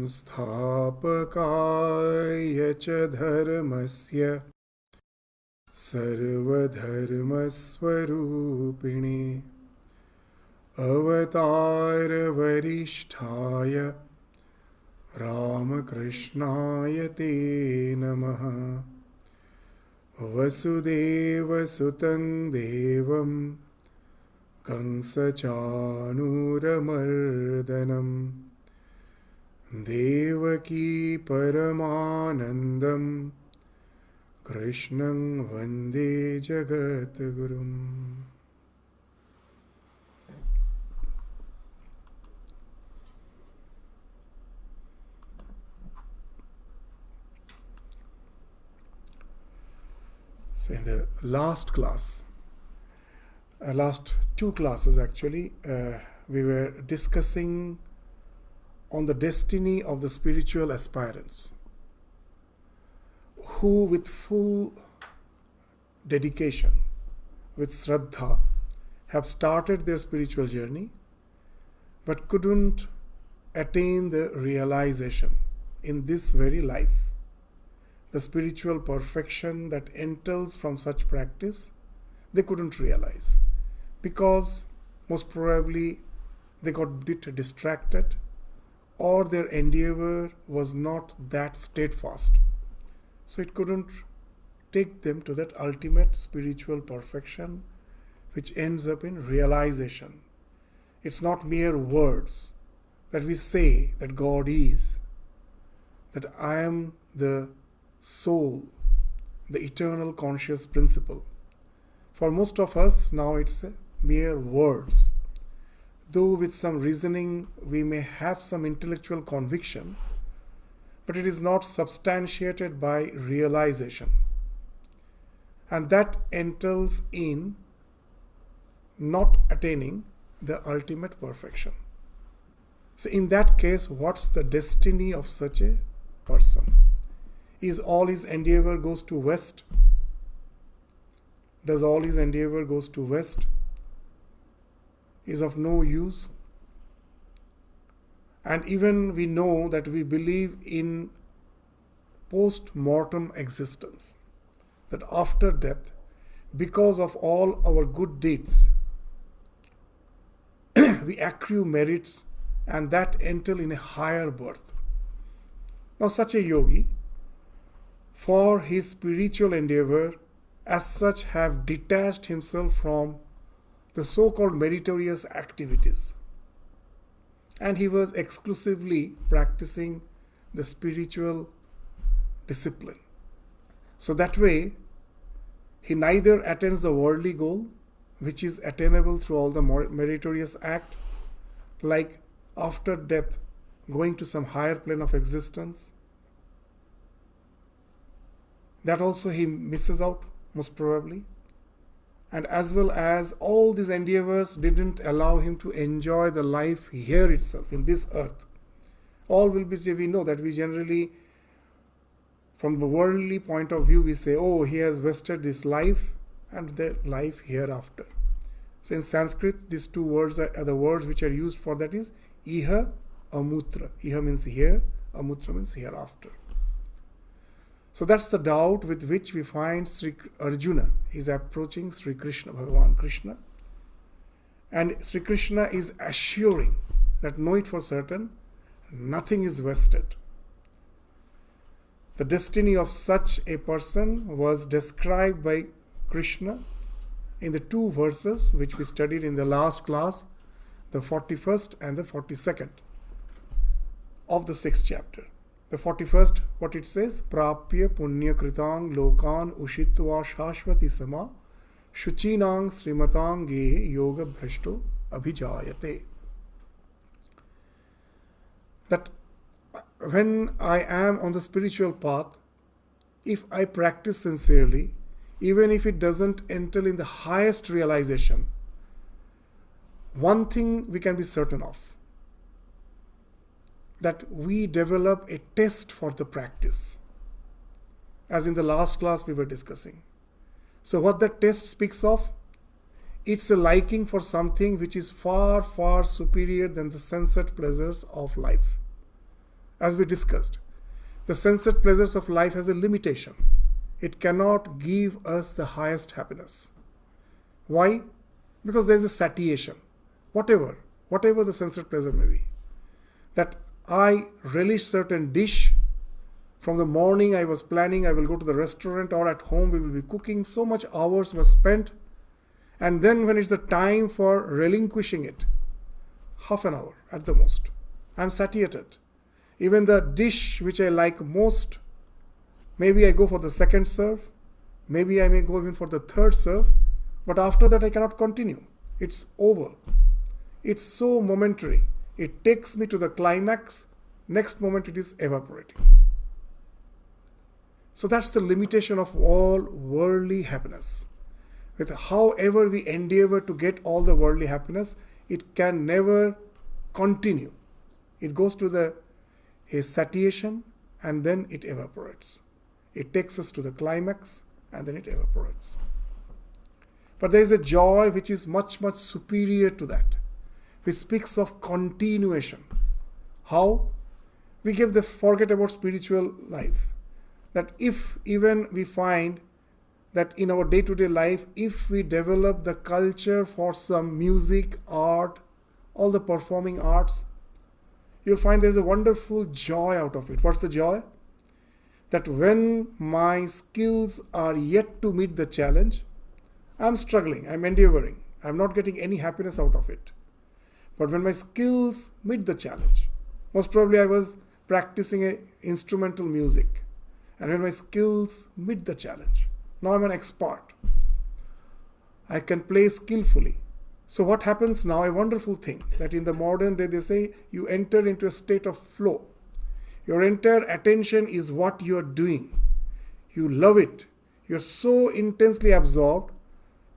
संस्थापकाय च धर्मस्य सर्वधर्मस्वरूपिणे अवतारवरिष्ठाय रामकृष्णाय ते नमः। वसुदेवसुतं देवं कंसचाणूरमर्दनं देवकी परमानन्दं कृष्णं वन्दे जगद्गुरुम्। So in the last class, last two classes actually, we were discussing on the destiny of the spiritual aspirants who with full dedication, with Shraddha, have started their spiritual journey but couldn't attain the realization in this very life. The spiritual perfection that entails from such practice, they couldn't realize because most probably they got a bit distracted or their endeavor was not that steadfast. So it couldn't take them to that ultimate spiritual perfection which ends up in realization. It's not mere words that we say that God is, that I am the soul, the eternal conscious principle. For most of us now it's mere words. Though with some reasoning we may have some intellectual conviction, but it is not substantiated by realization. And that entails in not attaining the ultimate perfection. So in that case, what's the destiny of such a person? Is all his endeavor goes to west? Does all his endeavor goes to west? Is of no use? And even we know that we believe in post-mortem existence, that after death, because of all our good deeds, we accrue merits and that entail in a higher birth. Now such a yogi, for his spiritual endeavor, as such have detached himself from the so-called meritorious activities. And he was exclusively practicing the spiritual discipline. So that way, he neither attains the worldly goal, which is attainable through all the meritorious act, like after death, going to some higher plane of existence. That also he misses out, most probably. And as well as all these endeavors didn't allow him to enjoy the life here itself, in this earth. All will be, we know that we generally, from the worldly point of view, we say, oh, he has wasted this life and the life hereafter. So in Sanskrit, these two words are the words which are used for that is iha, amutra. Iha means here, amutra means hereafter. So that's the doubt with which we find Sri Arjuna is approaching Sri Krishna, Bhagavan Krishna. And Sri Krishna is assuring that know it for certain, nothing is wasted. The destiny of such a person was described by Krishna in the two verses which we studied in the last class, the 41st and the 42nd of the 6th chapter. The 41st, what it says, Prapya punya kritang lokan ushitva shashvati sama shuchinang srimatang ge yoga bhrashto abhijayate. That when I am on the spiritual path, if I practice sincerely, even if it doesn't enter in the highest realization, one thing we can be certain of, that we develop a taste for the practice, as in the last class we were discussing. So what that taste speaks of, it's a liking for something which is far, far superior than the sensate pleasures of life. as we discussed, the sensate pleasures of life has a limitation. It cannot give us the highest happiness. Why? Because there is a satiation. Whatever the sensate pleasure may be. That I relish certain dish. From the morning I was planning I will go to the restaurant, or at home we will be cooking. So much hours were spent. And then when it's the time for relinquishing it, half an hour at the most, I'm satiated. Even the dish which I like most, maybe I go for the second serve. Maybe I may go even for the third serve. But after that I cannot continue. It's over. It's so momentary. It takes me to the climax. Next moment it is evaporating. So that's the limitation of all worldly happiness. With however we endeavor to get all the worldly happiness, it can never continue. It goes to a satiation and then it evaporates. It takes us to the climax and then it evaporates. But there is a joy which is much, much superior to that, which speaks of continuation. How? We forget about spiritual life. That if even we find that in our day-to-day life, if we develop the culture for some music, art, all the performing arts, you'll find there's a wonderful joy out of it. What's the joy? That when my skills are yet to meet the challenge, I'm struggling, I'm endeavoring, I'm not getting any happiness out of it. But when my skills meet the challenge, most probably I was practicing instrumental music, and when my skills meet the challenge, now I'm an expert. I can play skillfully. So what happens now? A wonderful thing that in the modern day they say you enter into a state of flow. Your entire attention is what you are doing. You love it. You're so intensely absorbed,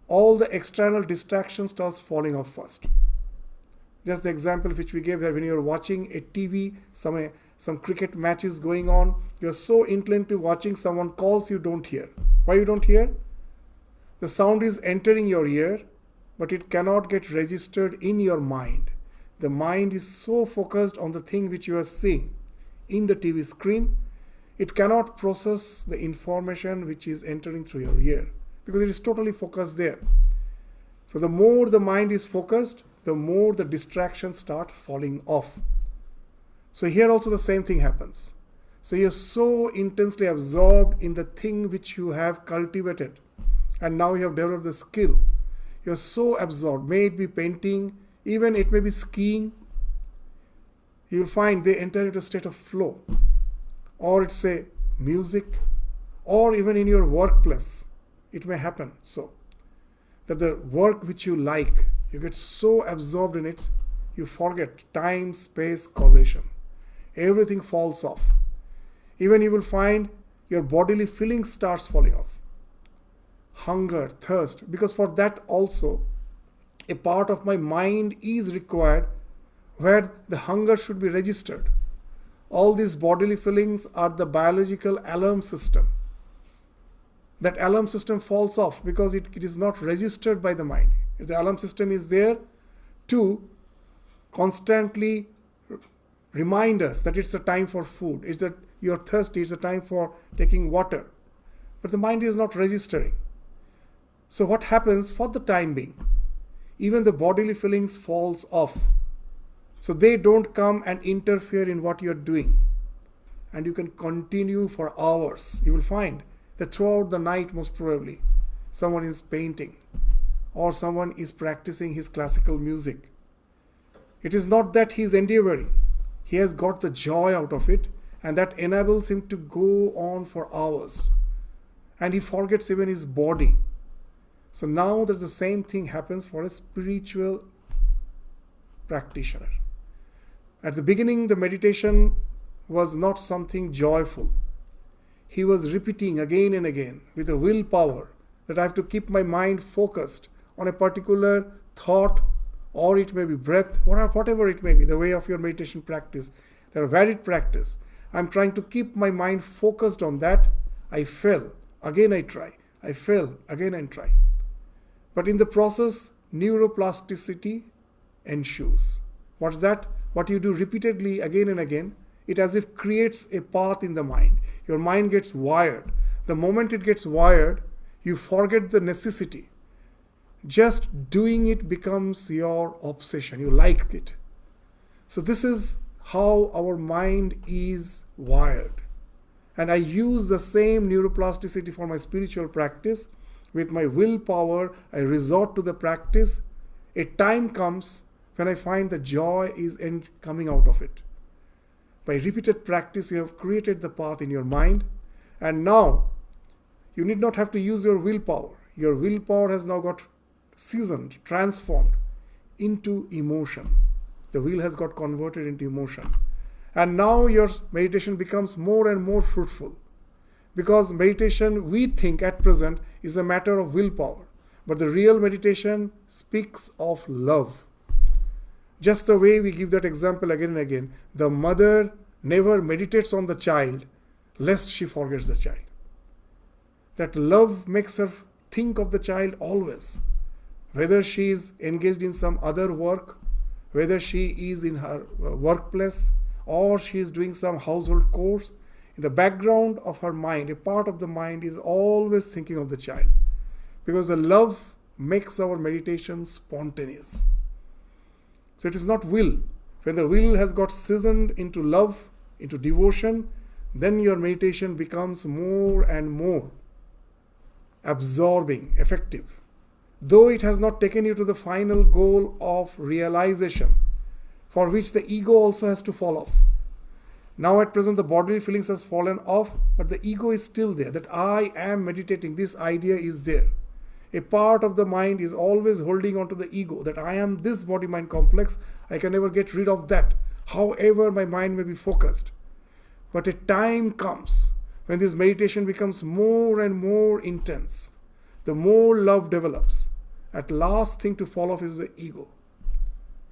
all the external distractions starts falling off first. Just the example which we gave that when you're watching a TV, some cricket matches going on, you're so intently watching, someone calls, you don't hear. Why you don't hear? The sound is entering your ear, but it cannot get registered in your mind. The mind is so focused on the thing which you are seeing in the TV screen, it cannot process the information which is entering through your ear because it is totally focused there. So the more the mind is focused, the more the distractions start falling off. So here also the same thing happens. So you're so intensely absorbed in the thing which you have cultivated, and now you have developed the skill. You're so absorbed, may it be painting, even it may be skiing. You'll find they enter into a state of flow. Or it's a music, or even in your workplace, it may happen so. That the work which you like, you get so absorbed in it, you forget time, space, causation. Everything falls off. Even you will find your bodily feelings starts falling off. Hunger, thirst, because for that also a part of my mind is required where the hunger should be registered. All these bodily feelings are the biological alarm system. That alarm system falls off because it is not registered by the mind. The alarm system is there to constantly remind us that it's a time for food, it's that you're thirsty, it's a time for taking water. But the mind is not registering. So what happens for the time being? Even the bodily feelings falls off. So they don't come and interfere in what you're doing. And you can continue for hours. You will find that throughout the night, most probably, someone is painting or someone is practicing his classical music. It is not that he is endeavoring. He has got the joy out of it, and that enables him to go on for hours. And he forgets even his body. So now there's the same thing happens for a spiritual practitioner. At the beginning, the meditation was not something joyful. He was repeating again and again with a willpower that I have to keep my mind focused on a particular thought, or it may be breath, or whatever it may be, the way of your meditation practice. There are varied practice. I'm trying to keep my mind focused on that. I fail. Again I try. I fail. Again I try. But in the process, neuroplasticity ensues. What's that? What you do repeatedly again and again, it as if creates a path in the mind. Your mind gets wired. The moment it gets wired, you forget the necessity. Just doing it becomes your obsession. You like it. So this is how our mind is wired. And I use the same neuroplasticity for my spiritual practice. With my willpower, I resort to the practice. A time comes when I find the joy is coming out of it. By repeated practice, you have created the path in your mind. And now, you need not have to use your willpower. Your willpower has now got seasoned, transformed into emotion. The will has got converted into emotion. And now your meditation becomes more and more fruitful. Because meditation, we think at present, is a matter of willpower. But the real meditation speaks of love. Just the way we give that example again and again, the mother never meditates on the child lest she forgets the child. That love makes her think of the child always. Whether she is engaged in some other work, whether she is in her workplace, or she is doing some household chores, in the background of her mind, a part of the mind is always thinking of the child. Because the love makes our meditation spontaneous. So it is not will. When the will has got seasoned into love, into devotion, then your meditation becomes more and more absorbing, effective. Though it has not taken you to the final goal of realization, for which the ego also has to fall off. Now at present the bodily feelings has fallen off, but the ego is still there, that I am meditating, this idea is there. A part of the mind is always holding on to the ego, that I am this body-mind complex, I can never get rid of that, however my mind may be focused. But a time comes when this meditation becomes more and more intense. The more love develops, at last thing to fall off is the ego.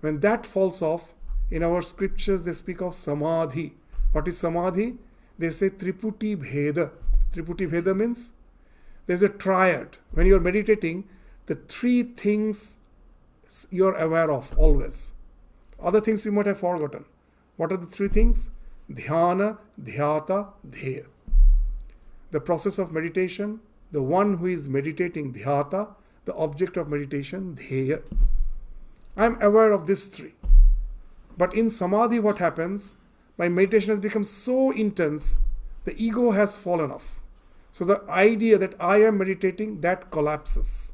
When that falls off, in our scriptures they speak of samadhi. What is samadhi? They say triputi bheda. Triputi bheda means there's a triad. When you're meditating, the three things you're aware of always. Other things you might have forgotten. What are the three things? Dhyana, dhyata, dheya. The process of meditation, the one who is meditating, dhyata, the object of meditation, dheya. I'm aware of these three. But in samadhi what happens? My meditation has become so intense, the ego has fallen off. So the idea that I am meditating, that collapses.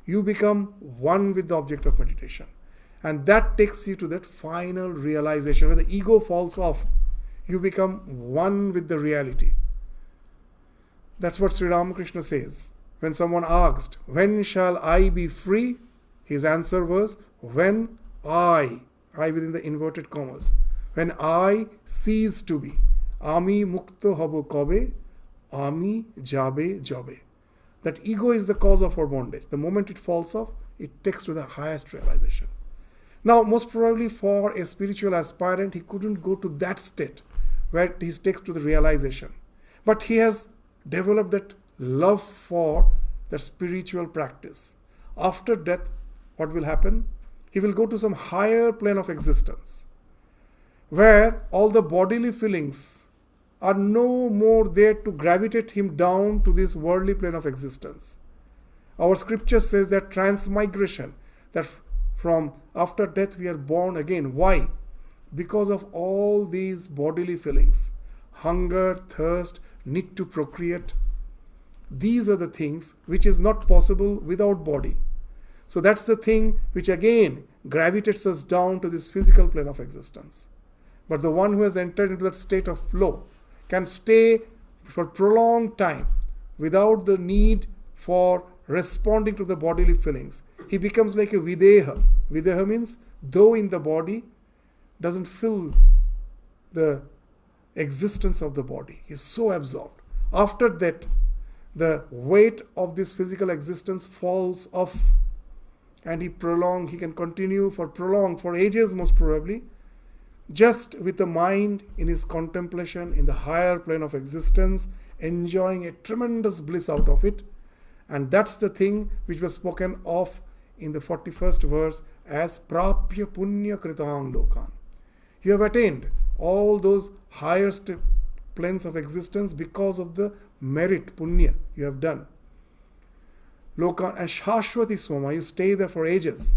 You become one with the object of meditation. And that takes you to that final realization. Where the ego falls off, you become one with the reality. That's what Sri Ramakrishna says. When someone asked, when shall I be free? His answer was, when I within the inverted commas, when I cease to be. Ami mukto habo kobe, ami jabe jobe. That ego is the cause of our bondage. The moment it falls off, it takes to the highest realization. Now, most probably for a spiritual aspirant, he couldn't go to that state where he takes to the realization. But he has developed that love for the spiritual practice. After death, what will happen? He will go to some higher plane of existence, where all the bodily feelings are no more there to gravitate him down to this worldly plane of existence. Our scripture says that transmigration, that from after death we are born again. Why? Because of all these bodily feelings. Hunger, thirst, need to procreate. These are the things which is not possible without body. So that's the thing which again gravitates us down to this physical plane of existence. But the one who has entered into that state of flow can stay for prolonged time without the need for responding to the bodily feelings. He becomes like a videha. Videha means though in the body, doesn't feel the existence of the body. He is so absorbed. After that, the weight of this physical existence falls off, and he can continue for ages most probably, just with the mind in his contemplation in the higher plane of existence, enjoying a tremendous bliss out of it. And that's the thing which was spoken of in the 41st verse as prapya punya kritang lokan. You have attained all those highest planes of existence because of the merit, punya, you have done. Loka and Shashwati Soma, you stay there for ages.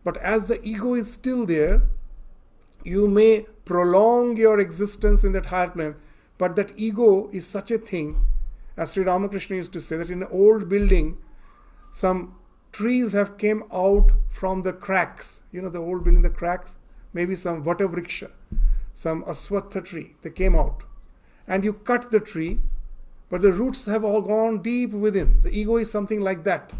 But as the ego is still there, you may prolong your existence in that higher plane. But that ego is such a thing, as Sri Ramakrishna used to say, that in an old building, some trees have came out from the cracks. You know, the old building, the cracks, maybe some Vatavriksha, some Aswatha tree, they came out. And you cut the tree, but the roots have all gone deep within. The ego is something like that.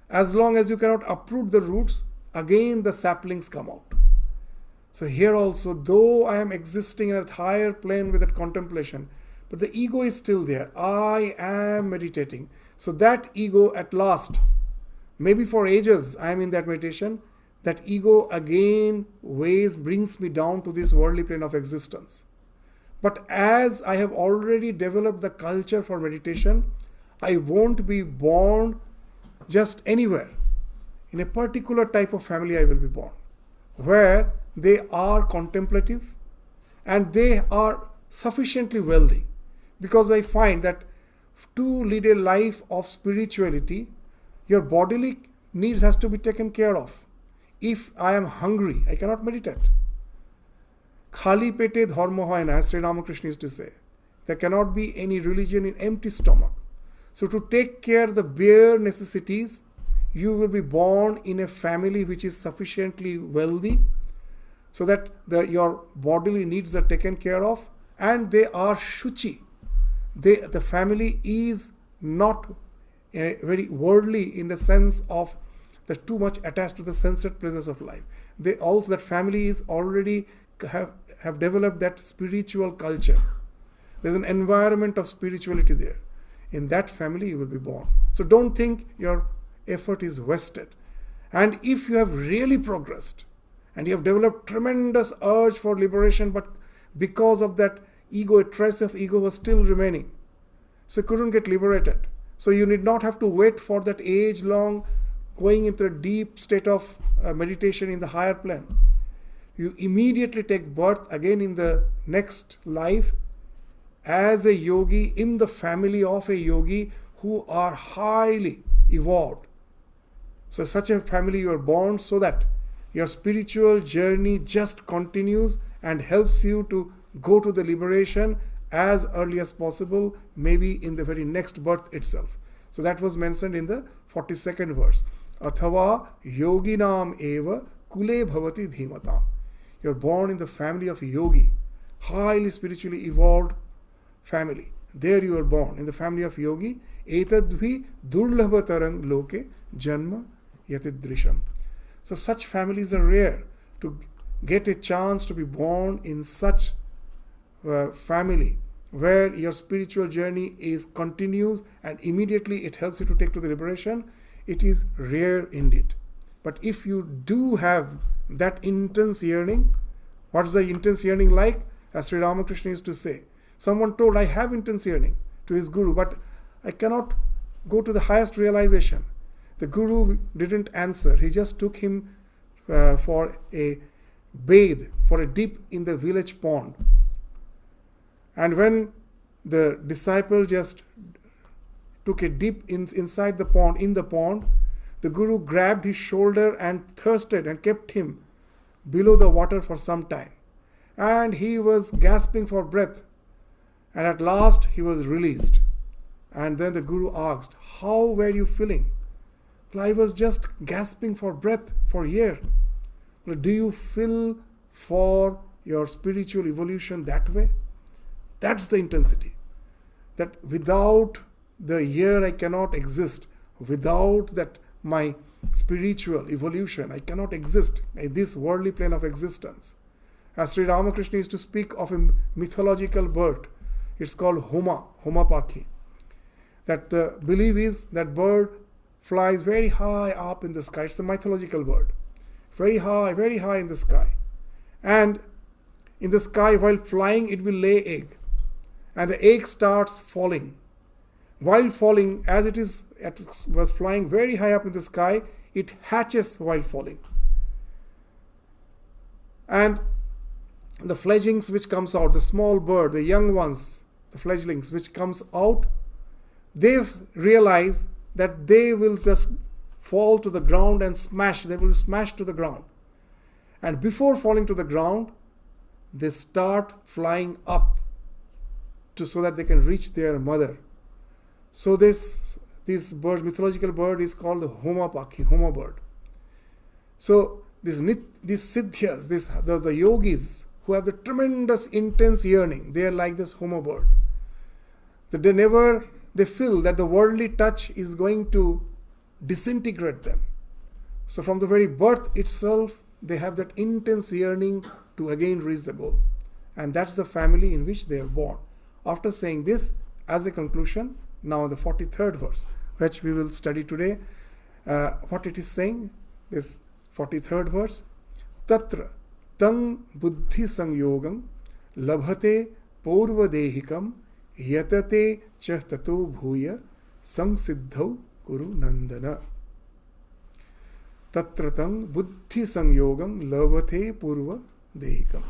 As long as you cannot uproot the roots, again the saplings come out. So here also, though I am existing in a higher plane with that contemplation, but the ego is still there. I am meditating. So that ego at last, maybe for ages I am in that meditation, that ego again brings me down to this worldly plane of existence. But as I have already developed the culture for meditation, I won't be born just anywhere. In a particular type of family I will be born, where they are contemplative and they are sufficiently wealthy. Because I find that to lead a life of spirituality, your bodily needs has to be taken care of. If I am hungry, I cannot meditate. Khali pete dharma hoy na, as Sri Ramakrishna used to say. There cannot be any religion in empty stomach. So to take care of the bare necessities, you will be born in a family which is sufficiently wealthy, so that your bodily needs are taken care of, and they are shuchi. The family is not very worldly in the sense of they're too much attached to the sensuous pleasures of life. They also, that family is already have developed that spiritual culture. There's an environment of spirituality there. In that family you will be born. So don't think your effort is wasted. And if you have really progressed and you have developed tremendous urge for liberation, but because of that ego, a trace of ego was still remaining, so you couldn't get liberated. So you need not have to wait for that age-long going into a deep state of meditation in the higher plane. You immediately take birth again in the next life as a yogi in the family of a yogi who are highly evolved. So such a family you are born, so that your spiritual journey just continues and helps you to go to the liberation as early as possible, maybe in the very next birth itself. So that was mentioned in the 42nd verse. Athava yoginam eva kule bhavati dhimatam. You're born in the family of a yogi, highly spiritually evolved family. There you are born in the family of yogi. Etadvi durlabhatarang loke janma yatidrisham. So such families are rare. To get a chance to be born in such family where your spiritual journey continues and immediately it helps you to take to the liberation, it is rare indeed. But if you do have that intense yearning, what's the intense yearning like? As Sri Ramakrishna used to say, someone told, I have intense yearning to his guru, but I cannot go to the highest realization. The guru didn't answer. He just took him for a bathe, for a dip in the village pond. And when the disciple just took a dip inside the pond, the guru grabbed his shoulder and thirsted and kept him below the water for some time. And he was gasping for breath. And at last he was released. And then the guru asked, how were you feeling? Well, I was just gasping for breath for a year. Well, do you feel for your spiritual evolution that way? That's the intensity. That without the year I cannot exist. Without that my spiritual evolution, I cannot exist in this worldly plane of existence. As Sri Ramakrishna used to speak of a mythological bird, it's called Homa Pakhi. That the belief is that bird flies very high up in the sky. It's a mythological bird. Very high in the sky. And in the sky, while flying, it will lay egg. And the egg starts falling. While falling, as it was flying very high up in the sky, it hatches while falling. And the fledglings which comes out, the small bird, the young ones, the fledglings which comes out, they realize that they will just fall to the ground and smash. They will smash to the ground. And before falling to the ground, they start flying up so that they can reach their mother. So this bird, mythological bird, is called the Homa Pakhi, Homa bird. So these siddhyas, the yogis who have the tremendous intense yearning, they are like this Homa bird. That they feel that the worldly touch is going to disintegrate them. So from the very birth itself, they have that intense yearning to again reach the goal. And that's the family in which they are born. After saying this, as a conclusion, now the 43rd verse, which we will study today, what it is saying, this 43rd verse, Tatra tang buddhi sangyogam labhate purvadehikam yatate cha tato bhuya samsiddhau kuru nandana. Tatra tang buddhi sangyogam labhate purvadehikam.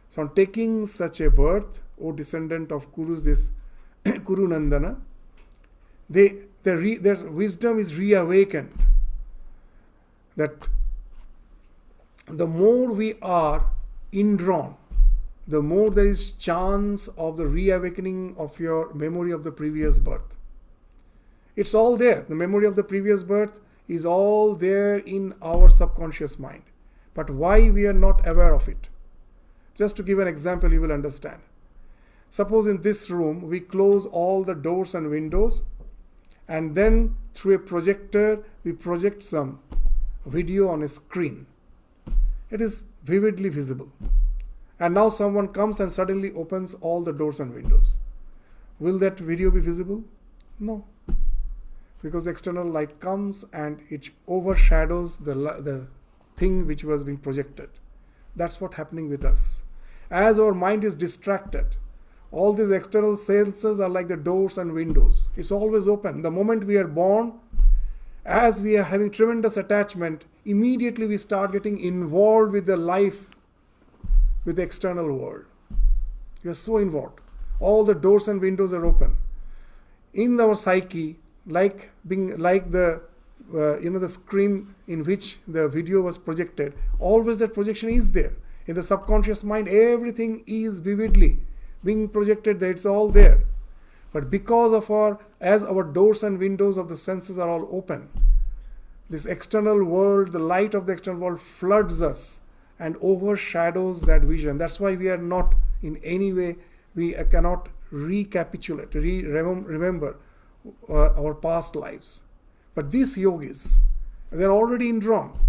So on taking such a birth, O descendant of Kurus, this Kuru Nandana, their wisdom is reawakened. That the more we are indrawn, the more there is chance of the reawakening of your memory of the previous birth. It's all there. The memory of the previous birth is all there in our subconscious mind. But why we are not aware of it? Just to give an example, you will understand. Suppose in this room, we close all the doors and windows, and then through a projector, we project some video on a screen. It is vividly visible. And now someone comes and suddenly opens all the doors and windows. Will that video be visible? No. Because external light comes and it overshadows the thing which was being projected. That's what's happening with us. As our mind is distracted, all these external senses are like the doors and windows. It's always open. The moment we are born, as we are having tremendous attachment, immediately we start getting involved with the life, with the external world. We are so involved. All the doors and windows are open. In our psyche, like the screen in which the video was projected, always that projection is there. In the subconscious mind, everything is vividly being projected there. It's all there. But because of as our doors and windows of the senses are all open, this external world, the light of the external world floods us and overshadows that vision. That's why we are not in any way, we cannot recapitulate, remember our past lives. But these yogis, they're already indrawn.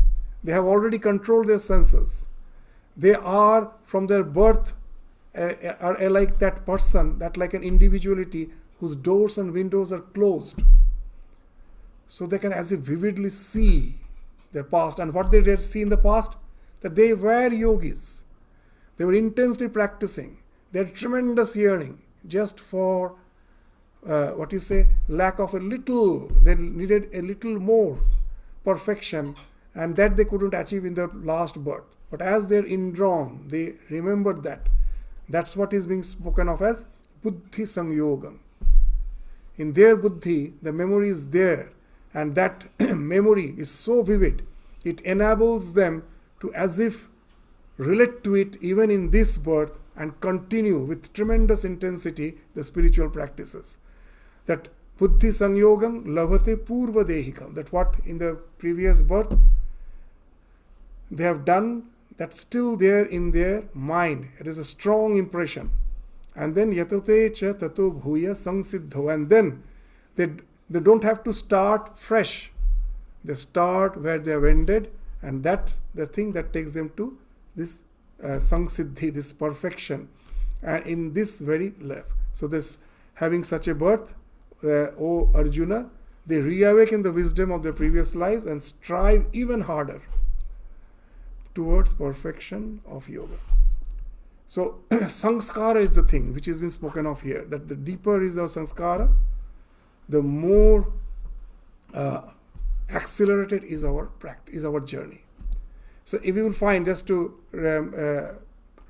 They have already controlled their senses. They are from their birth are like that person, that like an individuality whose doors and windows are closed. So they can as if vividly see their past. And what they did see in the past, that they were yogis. They were intensely practicing. They had tremendous yearning just for lack of a little. They needed a little more perfection, and that they couldn't achieve in their last birth. But as they're indrawn, they remembered that. That's what is being spoken of as buddhi sangyogam. In their buddhi, the memory is there, and that memory is so vivid, it enables them to as if relate to it even in this birth and continue with tremendous intensity the spiritual practices. That buddhi sangyogam lavate purva dehikam, that what in the previous birth they have done, that's still there in their mind. It is a strong impression. And then yatate cha tato bhuya samsiddho. And then they don't have to start fresh. They start where they have ended, and that's the thing that takes them to this samsiddhi, this perfection, and in this very life. So this having such a birth, O Arjuna, they reawaken the wisdom of their previous lives and strive even harder towards perfection of yoga. So sanskara is the thing which has been spoken of here, that the deeper is our sanskara, the more accelerated is our practice, is our journey. So if you will find, just to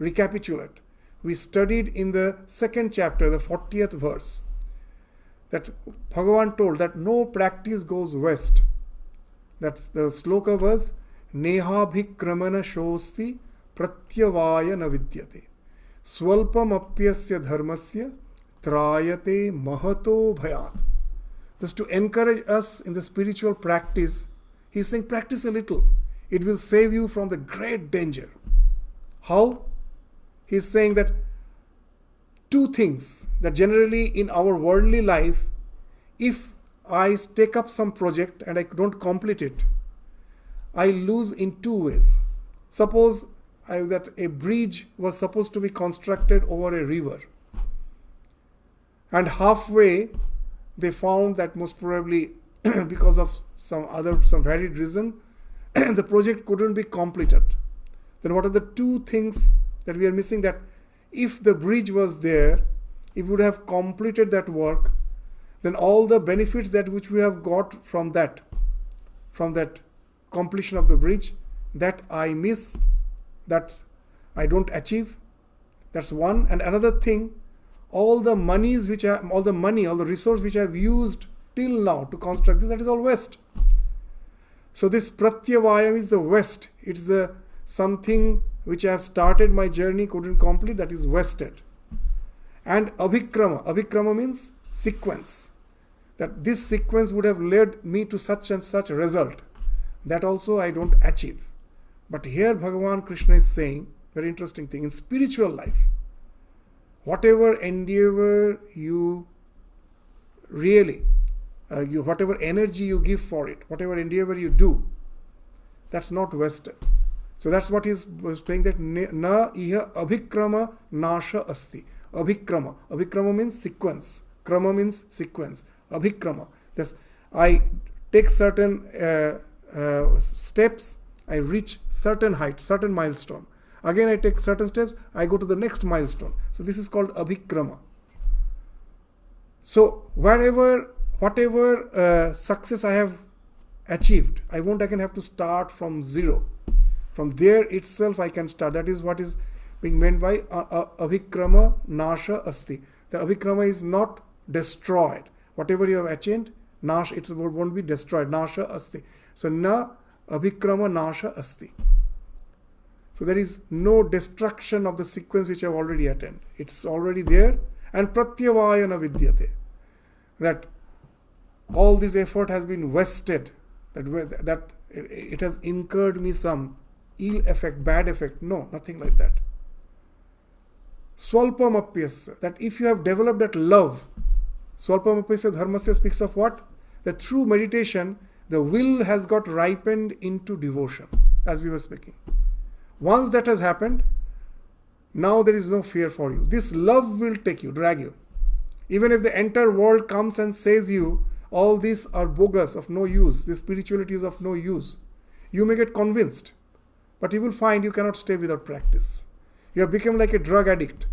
recapitulate. We studied in the second chapter, the 40th verse, that Bhagavan told that no practice goes west. That the sloka was Nehabhikramana shosti pratyavaya na vidyate swalpam apyasya dharmasya trayate mahato bhayat. Just to encourage us in the spiritual practice, he is saying practice a little. It will save you from the great danger. How? He is saying that two things that generally in our worldly life, if I take up some project and I don't complete it, I lose in two ways. Suppose that a bridge was supposed to be constructed over a river, and halfway they found that most probably because of some varied reason the project couldn't be completed. Then what are the two things that we are missing? That if the bridge was there, if we would have completed that work, then all the benefits that which we have got from that completion of the bridge, that I miss, that I don't achieve. That's one. And another thing, all the resource which I have used till now to construct this, that is all waste. So this pratyavayam is the waste. It's the something which I have started my journey, couldn't complete, that is wasted. And abhikrama means sequence. That this sequence would have led me to such and such a result. That also I don't achieve. But here Bhagavan Krishna is saying, very interesting thing, in spiritual life, whatever endeavor you really, whatever energy you give for it, whatever endeavor you do, that's not wasted. So that's what he's saying, that na iha abhikrama nasha asti. Abhikrama means sequence. Krama means sequence. Abhikrama. That's, I take certain steps, I reach certain height, certain milestone. Again I take certain steps, I go to the next milestone. So this is called abhikrama. So whatever success I have achieved, I won't again have to start from zero. From there itself I can start. That is what is being meant by abhikrama nasha asti. The abhikrama is not destroyed. Whatever you have achieved, it won't be destroyed. Nasha asti. So na abhikrama nasha asti. So there is no destruction of the sequence which I have already attained. It's already there. And pratyavaya na vidyate. That all this effort has been wasted. That it has incurred me some ill effect, bad effect. No, nothing like that. Swalpam apyasya. That if you have developed that love, Swalpam apyasya dharmasya speaks of what? That through meditation, the will has got ripened into devotion, as we were speaking. Once that has happened, now there is no fear for you. This love will take you, drag you. Even if the entire world comes and says you, all these are bogus, of no use, this spirituality is of no use, you may get convinced. But you will find you cannot stay without practice. You have become like a drug addict.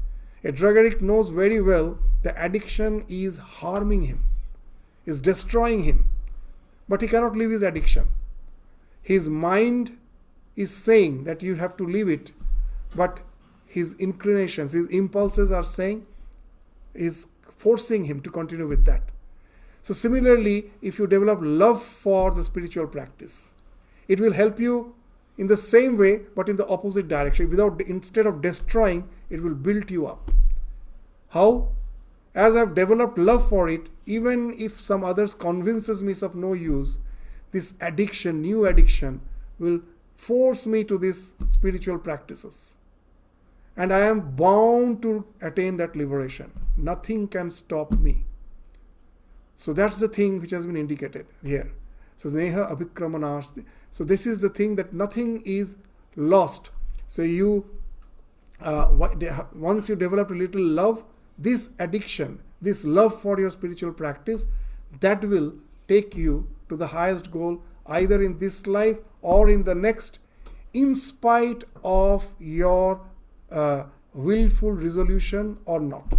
A drug addict knows very well the addiction is harming him, is destroying him. But he cannot leave his addiction. His mind is saying that you have to leave it, but his inclinations, his impulses are saying, is forcing him to continue with that. So similarly, if you develop love for the spiritual practice, it will help you in the same way, but in the opposite direction. Instead of destroying, it will build you up. How? As I've developed love for it, even if some others convinces me it's of no use, this addiction, new addiction, will force me to these spiritual practices. And I am bound to attain that liberation. Nothing can stop me. So that's the thing which has been indicated here. So neha abhikramanasti. So this is the thing, that nothing is lost. So you, once you develop a little love, this addiction, this love for your spiritual practice, that will take you to the highest goal, either in this life or in the next, in spite of your willful resolution or not.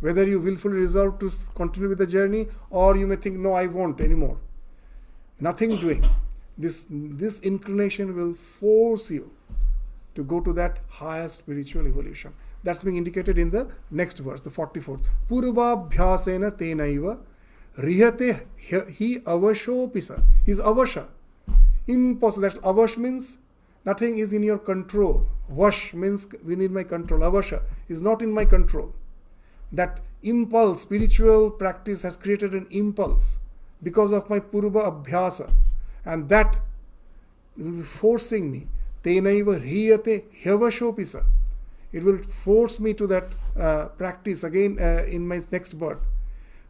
Whether you willfully resolve to continue with the journey, or you may think, no, I won't anymore. Nothing doing. This inclination will force you to go to that higher spiritual evolution. That's being indicated in the next verse, the 44th. Purvabhyasena tenaiva rihate hi avashopisa. He's avasha. Impossible. That avash means nothing is in your control. Vash means we need my control. Avasha is not in my control. That impulse, spiritual practice has created an impulse because of my purva abhyasa. And that will be forcing me. Tenaiva riyate hyavashopisa. It will force me to that practice again in my next birth.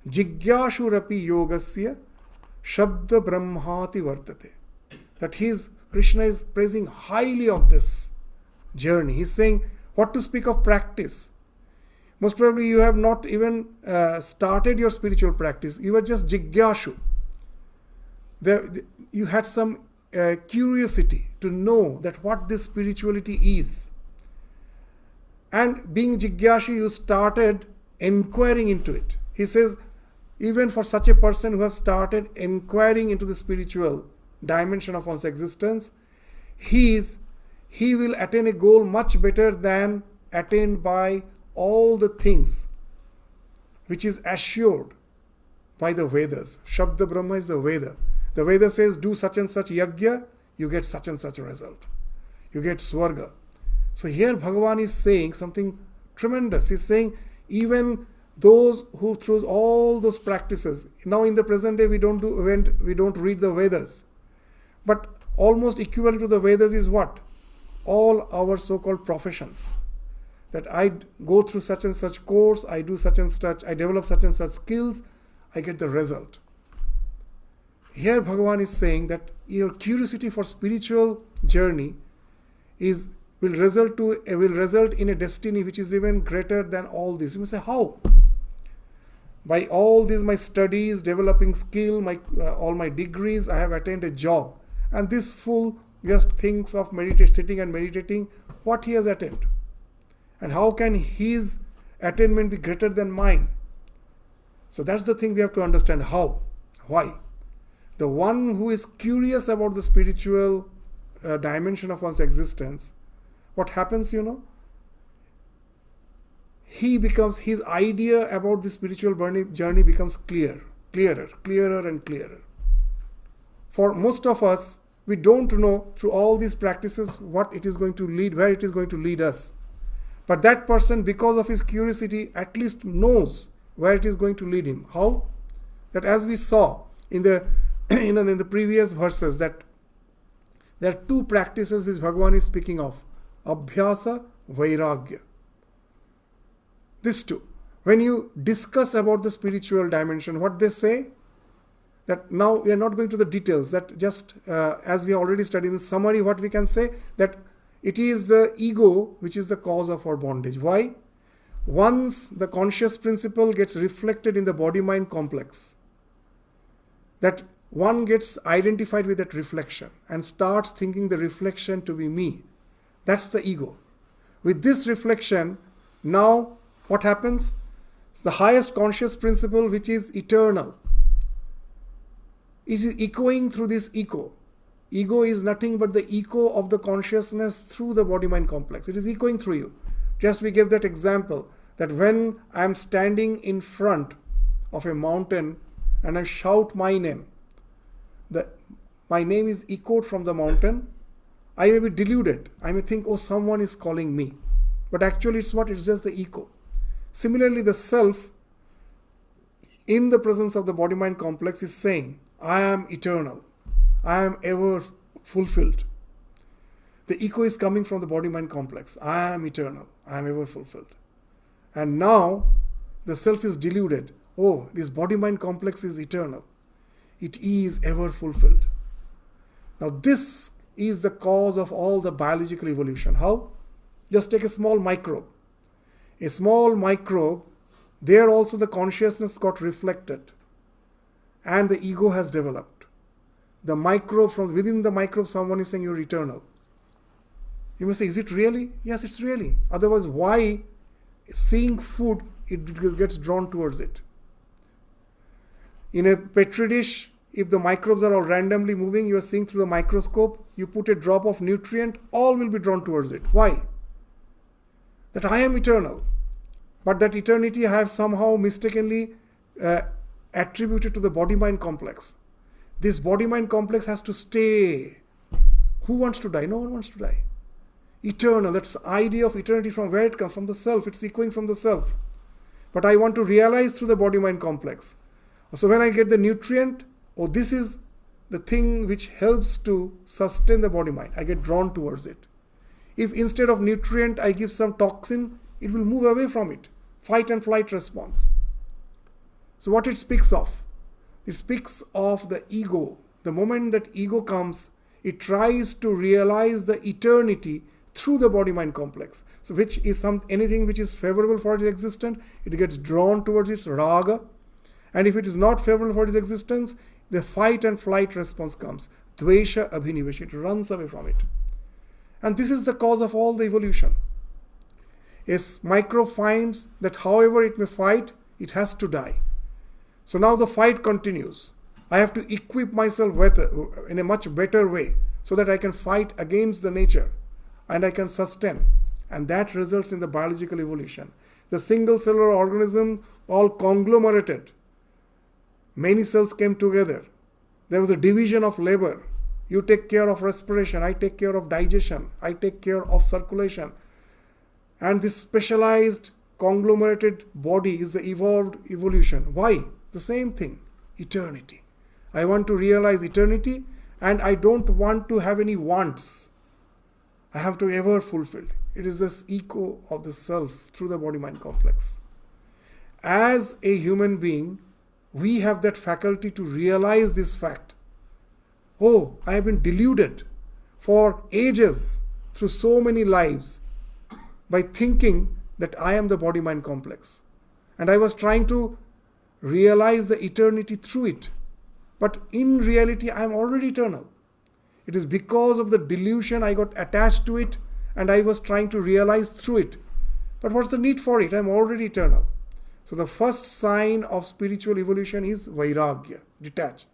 Jigyashurapi yogasya shabda brahmati vartate. That Krishna is praising highly of this journey. He's saying, what to speak of practice? Most probably you have not even started your spiritual practice. You were just jigyashu. You had some curiosity to know that what this spirituality is. And being jigyashu, you started inquiring into it. He says, even for such a person who has started inquiring into the spiritual dimension of one's existence, he will attain a goal much better than attained by all the things which is assured by the Vedas. Shabda Brahma is the Veda. The Veda says, do such and such yajna, you get such and such a result. You get swarga. So here Bhagavan is saying something tremendous. He's saying even those who through all those practices, now in the present day we don't read the Vedas. But almost equivalent to the Vedas is what? All our so-called professions. That I go through such and such course, I do such and such, I develop such and such skills, I get the result. Here Bhagavan is saying that your curiosity for spiritual journey will result in a destiny which is even greater than all this. You may say, how? By all these my studies, developing skill, all my degrees, I have attained a job. And this fool just thinks of sitting and meditating what he has attained. And how can his attainment be greater than mine? So that's the thing we have to understand. How? Why? The one who is curious about the spiritual dimension of one's existence, what happens, his idea about the spiritual journey becomes clearer and clearer. For most of us, we don't know through all these practices what it is going to lead, where it is going to lead us. But that person, because of his curiosity, at least knows where it is going to lead him. How? That as we saw in the in the previous verses, that there are two practices which Bhagavan is speaking of. Abhyasa, Vairagya. These two. When you discuss about the spiritual dimension, what they say, that now we are not going to the details, that just as we already studied in the summary, what we can say, that it is the ego which is the cause of our bondage. Why? Once the conscious principle gets reflected in the body-mind complex, that one gets identified with that reflection and starts thinking the reflection to be me. That's the ego. With this reflection, now what happens? It's the highest conscious principle, which is eternal, is echoing through this echo. Ego is nothing but the echo of the consciousness through the body-mind complex. It is echoing through you. Just we gave that example, that when I am standing in front of a mountain and I shout my name, my name is echoed from the mountain. I may be deluded. I may think, oh, someone is calling me. But actually it's what? It's just the echo. Similarly, the self, in the presence of the body-mind complex, is saying, I am eternal. I am ever fulfilled. The echo is coming from the body-mind complex. I am eternal. I am ever fulfilled. And now the self is deluded. Oh, this body-mind complex is eternal. It is ever fulfilled. Now this is the cause of all the biological evolution. How? Just take a small microbe. A small microbe, there also the consciousness got reflected and the ego has developed. The microbe, from within the microbe, someone is saying you're eternal. You may say, is it really? Yes, it's really. Otherwise, why seeing food, it gets drawn towards it? In a petri dish, if the microbes are all randomly moving, you are seeing through the microscope, you put a drop of nutrient, all will be drawn towards it. Why? That I am eternal. But that eternity I have somehow mistakenly attributed to the body-mind complex. This body-mind complex has to stay. Who wants to die? No one wants to die. Eternal, that's the idea of eternity. From where it comes? From the self. It's echoing from the self. But I want to realize through the body-mind complex. So when I get the nutrient, this is the thing which helps to sustain the body-mind. I get drawn towards it. If instead of nutrient I give some toxin, it will move away from it. Fight and flight response. So what it speaks of? It speaks of the ego. The moment that ego comes, it tries to realize the eternity through the body-mind complex. So which is anything which is favorable for its existence, it gets drawn towards its raga. And if it is not favorable for its existence, the fight and flight response comes. Dvesha abhinivesha, it runs away from it. And this is the cause of all the evolution. A microbe finds that however it may fight, it has to die. So now the fight continues. I have to equip myself in a much better way so that I can fight against the nature and I can sustain. And that results in the biological evolution. The single cellular organism all conglomerated. Many cells came together. There was a division of labor. You take care of respiration, I take care of digestion, I take care of circulation. And this specialized conglomerated body is the evolved evolution. Why? The same thing, eternity. I want to realize eternity and I don't want to have any wants. I have to ever fulfill. It is this echo of the self through the body-mind complex. As a human being, we have that faculty to realize this fact. Oh, I have been deluded for ages through so many lives by thinking that I am the body-mind complex. And I was trying to realize the eternity through it. But in reality, I am already eternal. It is because of the delusion I got attached to it and I was trying to realize through it. But what's the need for it? I am already eternal. So the first sign of spiritual evolution is vairagya, detach.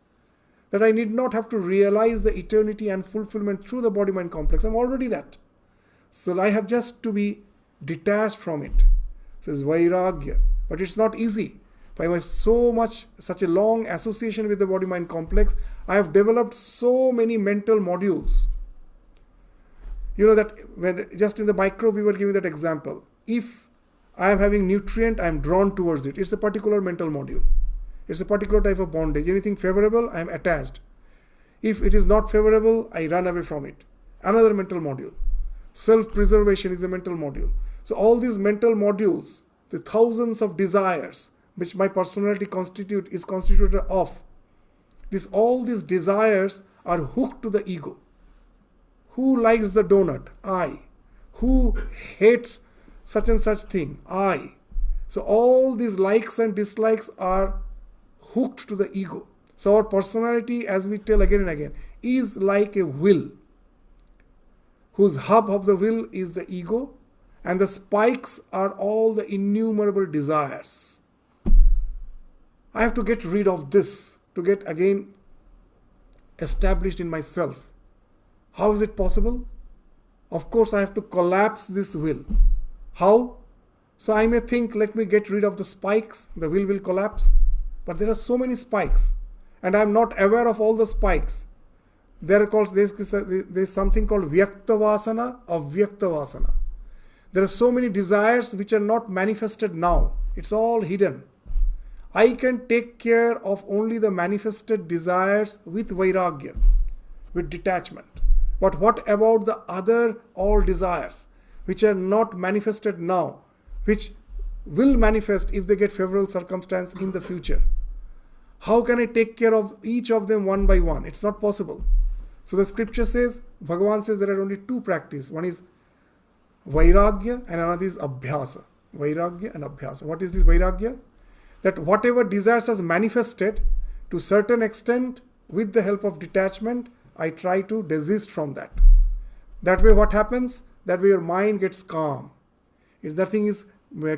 That I need not have to realize the eternity and fulfillment through the body-mind complex. I'm already that. So I have just to be detached from it. So it's vairagya. But it's not easy. By my such a long association with the body-mind complex, I have developed so many mental modules. You know that just in the microbe we were giving that example. If I am having nutrient, I am drawn towards it. It's a particular mental module. It's a particular type of bondage. Anything favorable, I am attached. If it is not favorable, I run away from it. Another mental module. Self-preservation is a mental module. So all these mental modules, the thousands of desires which my personality is constituted of, all these desires are hooked to the ego. Who likes the donut? I. Who hates such and such thing? I. So all these likes and dislikes are hooked to the ego. So our personality, as we tell again and again, is like a wheel, whose hub of the wheel is the ego, and the spikes are all the innumerable desires. I have to get rid of this to get again established in myself. How is it possible? Of course, I have to collapse this wheel. How? So I may think, let me get rid of the spikes, the wheel will collapse. But there are so many spikes, and I am not aware of all the spikes. There's something called Vyaktavasana or Vyaktavasana. There are so many desires which are not manifested now. It's all hidden. I can take care of only the manifested desires with vairagya, with detachment. But what about the other all desires which are not manifested now, which will manifest if they get favorable circumstance in the future? How can I take care of each of them one by one? It's not possible. So the scripture says, Bhagavan says there are only two practices. One is vairagya and another is abhyasa. Vairagya and abhyasa. What is this vairagya? That whatever desires has manifested, to certain extent, with the help of detachment, I try to desist from that. That way what happens? That way your mind gets calm. If that thing is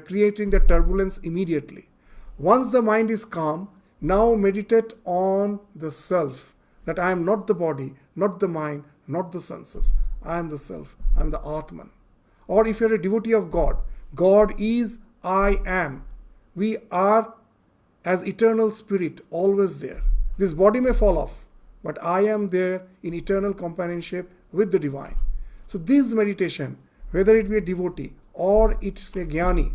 creating the turbulence immediately. Once the mind is calm, Now meditate on the self, that I am not the body, not the mind, not the senses. I am the self, I am the Atman. Or if you are a devotee of God, God is I am. We are as eternal spirit, always there. This body may fall off, but I am there in eternal companionship with the divine. So this meditation, whether it be a devotee or it's a jnani,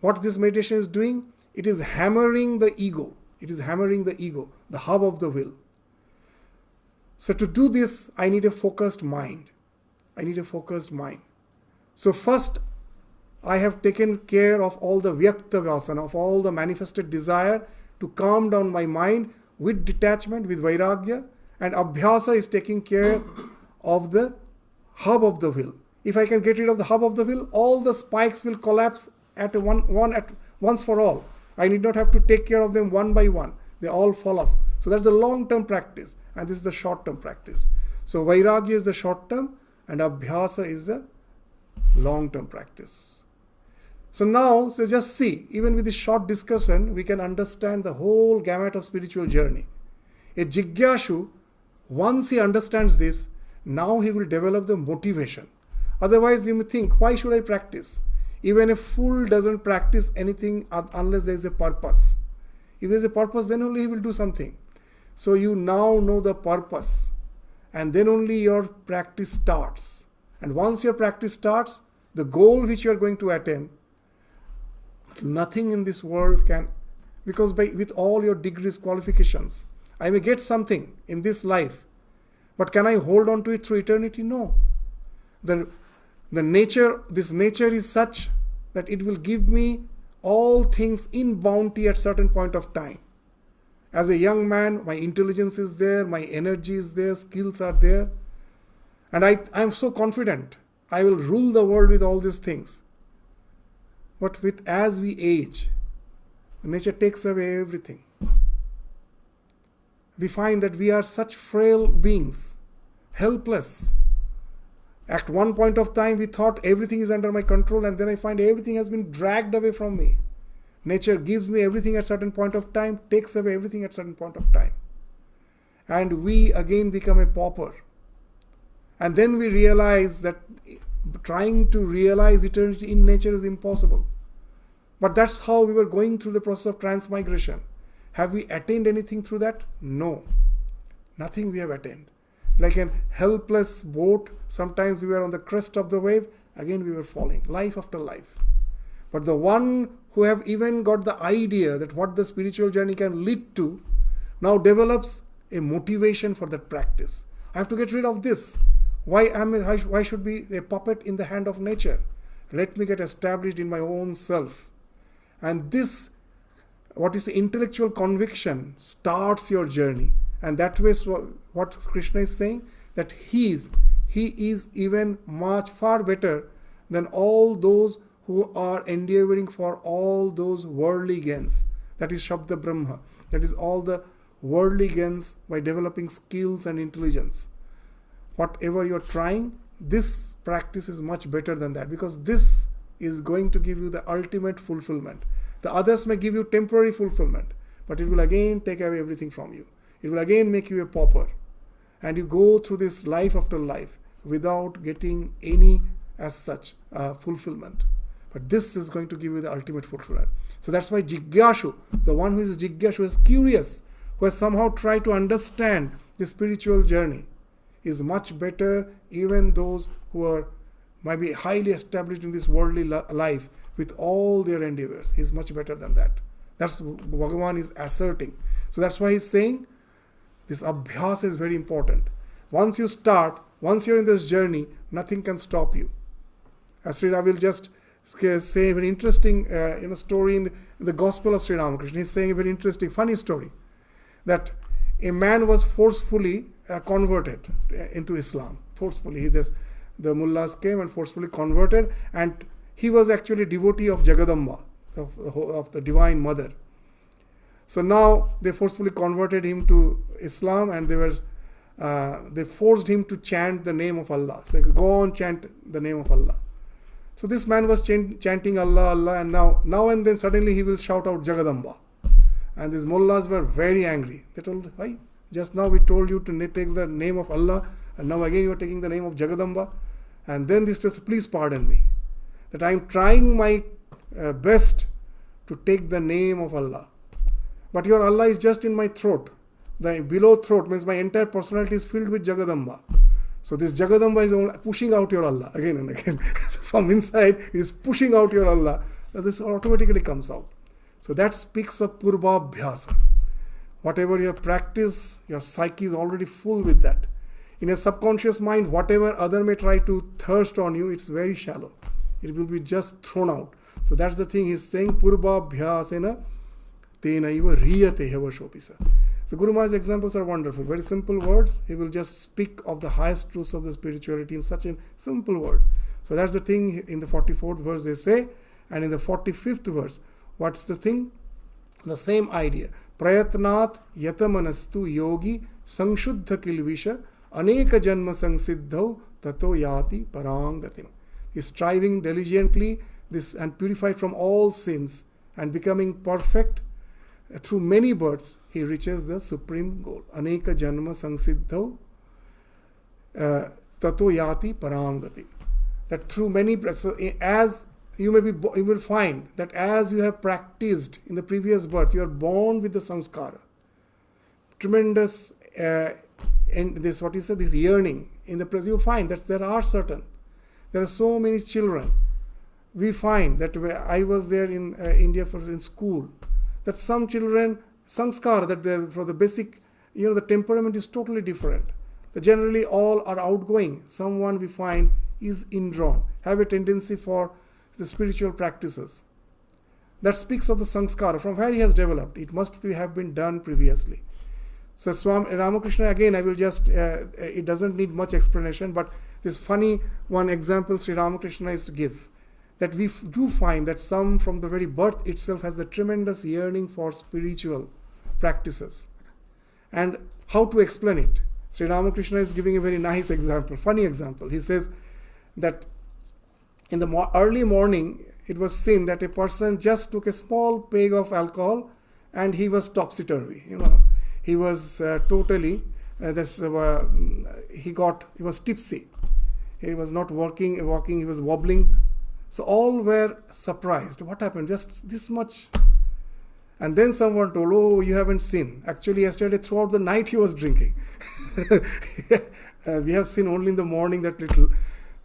what this meditation is doing, it is hammering the ego. It is hammering the ego, the hub of the will. So to do this, I need a focused mind. I need a focused mind. So first, I have taken care of all the vyakta vasana, of all the manifested desire, to calm down my mind with detachment, with vairagya, and abhyasa is taking care of the hub of the will. If I can get rid of the hub of the will, all the spikes will collapse at once for all. I need not have to take care of them one by one. They all fall off. So that's the long-term practice, and this is the short-term practice. So vairagya is the short-term, and abhyasa is the long-term practice. So now, so just see, even with this short discussion, we can understand the whole gamut of spiritual journey. A jigyashu, once he understands this, now he will develop the motivation. Otherwise, you may think, why should I practice? Even a fool doesn't practice anything unless there is a purpose. If there is a purpose, then only he will do something. So you now know the purpose, and then only your practice starts. And once your practice starts, the goal which you are going to attain, nothing in this world can, because with all your degrees, qualifications, I may get something in this life, but can I hold on to it through eternity? No. This nature is such that it will give me all things in bounty at certain point of time. As a young man, my intelligence is there, my energy is there, skills are there, and I am so confident I will rule the world with all these things. But as we age, nature takes away everything. We find that we are such frail beings, helpless. At one point of time, we thought everything is under my control, and then I find everything has been dragged away from me. Nature gives me everything at certain point of time, takes away everything at certain point of time. And we again become a pauper. And then we realize that trying to realize eternity in nature is impossible. But that's how we were going through the process of transmigration. Have we attained anything through that? No. Nothing we have attained. Like a helpless boat, sometimes we were on the crest of the wave, again we were falling, life after life. But the one who have even got the idea that what the spiritual journey can lead to, now develops a motivation for that practice. I have to get rid of this. Why should be a puppet in the hand of nature? Let me get established in my own self. And this, what is the intellectual conviction, starts your journey. And that way, what Krishna is saying, that he is even much far better than all those who are endeavoring for all those worldly gains. That is Shabda Brahma. That is all the worldly gains by developing skills and intelligence. Whatever you are trying, this practice is much better than that, because this is going to give you the ultimate fulfillment. The others may give you temporary fulfillment, but it will again take away everything from you. It will again make you a pauper. And you go through this life after life without getting any, as such, fulfillment. But this is going to give you the ultimate fulfillment. So that's why Jigyashu, the one who is Jigyashu, is curious, who has somehow tried to understand the spiritual journey, is much better even those who are might be highly established in this worldly life with all their endeavors. He is much better than that. That's what Bhagavan is asserting. So that's why he's saying this abhyasa is very important. Once you start, once you're in this journey, nothing can stop you. As Sri Ram will just say a very interesting story in the Gospel of Sri Ramakrishna. He's saying a very interesting, funny story, that a man was forcefully converted into Islam. Forcefully, the mullahs came and forcefully converted, and he was actually a devotee of Jagadamba, of the Divine Mother. So now they forcefully converted him to Islam, and they forced him to chant the name of Allah. So go on, chant the name of Allah. So this man was chanting Allah, Allah, and now and then suddenly he will shout out Jagadamba. And these mullahs were very angry. They told, why? Just now we told you to take the name of Allah, and now again you are taking the name of Jagadamba. And then this says, please pardon me, that I am trying my best to take the name of Allah. But your Allah is just in my throat. The below throat means my entire personality is filled with Jagadamba. So this Jagadamba is pushing out your Allah again and again. So from inside, it is pushing out your Allah. This automatically comes out. So that speaks of Purvabhyasa. Whatever you have practiced, your psyche is already full with that. In a subconscious mind, whatever other may try to thirst on you, it's very shallow. It will be just thrown out. So that's the thing he's saying, Purvabhyasena tenaiva riyate havashopisa. So Guru Maharaj's examples are wonderful. Very simple words. He will just speak of the highest truths of the spirituality in such a simple word. So that's the thing in the 44th verse they say. And in the 45th verse, what's the thing? The same idea. Prayatnat yatamanastu yogi sangshuddha kilvisha aneka janma sangsiddhau tato yati parangatim. He's striving diligently this and purified from all sins and becoming perfect. Through many births, he reaches the supreme goal. Aneka janma sangsiddhau tato yati parangati. That through many births, so as you will find that as you have practiced in the previous birth, you are born with the samskara. Tremendous, and this this yearning in the present. You find that there are so many children. We find that I was there in India in school, that some children, sanskara, that for the basic, the temperament is totally different. That generally all are outgoing. Someone we find is indrawn, have a tendency for the spiritual practices. That speaks of the sanskara, from where he has developed. It must have been done previously. So Swami Ramakrishna, again, I will just, it doesn't need much explanation, but this funny one example Sri Ramakrishna is to give. That we do find that some from the very birth itself has the tremendous yearning for spiritual practices. And how to explain it? Sri Ramakrishna is giving a very nice example, funny example. He says that in the early morning, it was seen that a person just took a small peg of alcohol and he was topsy-turvy. He was totally, he was tipsy. He was not walking, he was wobbling. So all were surprised. What happened? Just this much. And then someone told, oh, you haven't seen. Actually, yesterday throughout the night he was drinking. We have seen only in the morning that little.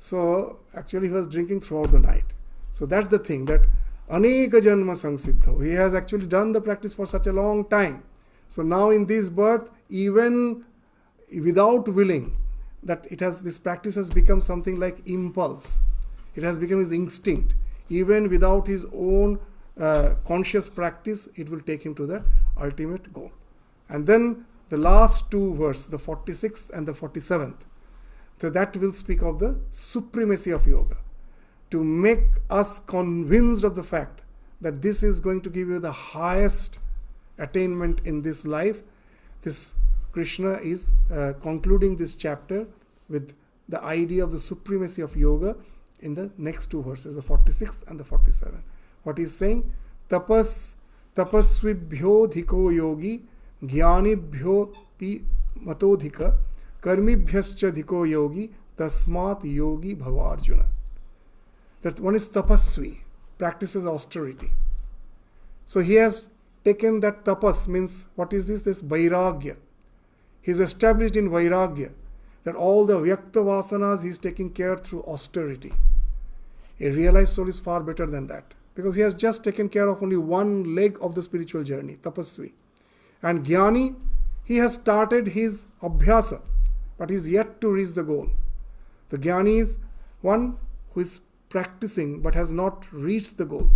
So actually he was drinking throughout the night. So that's the thing, that aneka janma sangsiddho. He has actually done the practice for such a long time. So now in this birth, even without willing, that this practice has become something like impulse. It has become his instinct. Even without his own conscious practice, it will take him to that ultimate goal. And then the last two verses, the 46th and the 47th, so that will speak of the supremacy of yoga. To make us convinced of the fact that this is going to give you the highest attainment in this life, this Krishna is concluding this chapter with the idea of the supremacy of yoga in the next two verses, the 46th and the 47th. What he is saying? Tapasvibhyo dhiko yogi jnanibhyo pi matodhika karmibhyascha dhiko yogi tasmat yogi bhava Arjuna. That one is tapasvi, practices austerity. So he has taken that tapas, means what is this? This vairagya. He is established in vairagya, that all the vyakta vasanas he is taking care through austerity. A realized soul is far better than that, because he has just taken care of only one leg of the spiritual journey, tapasvi. And jnani, he has started his abhyasa, but he is yet to reach the goal. The jnani is one who is practicing but has not reached the goal.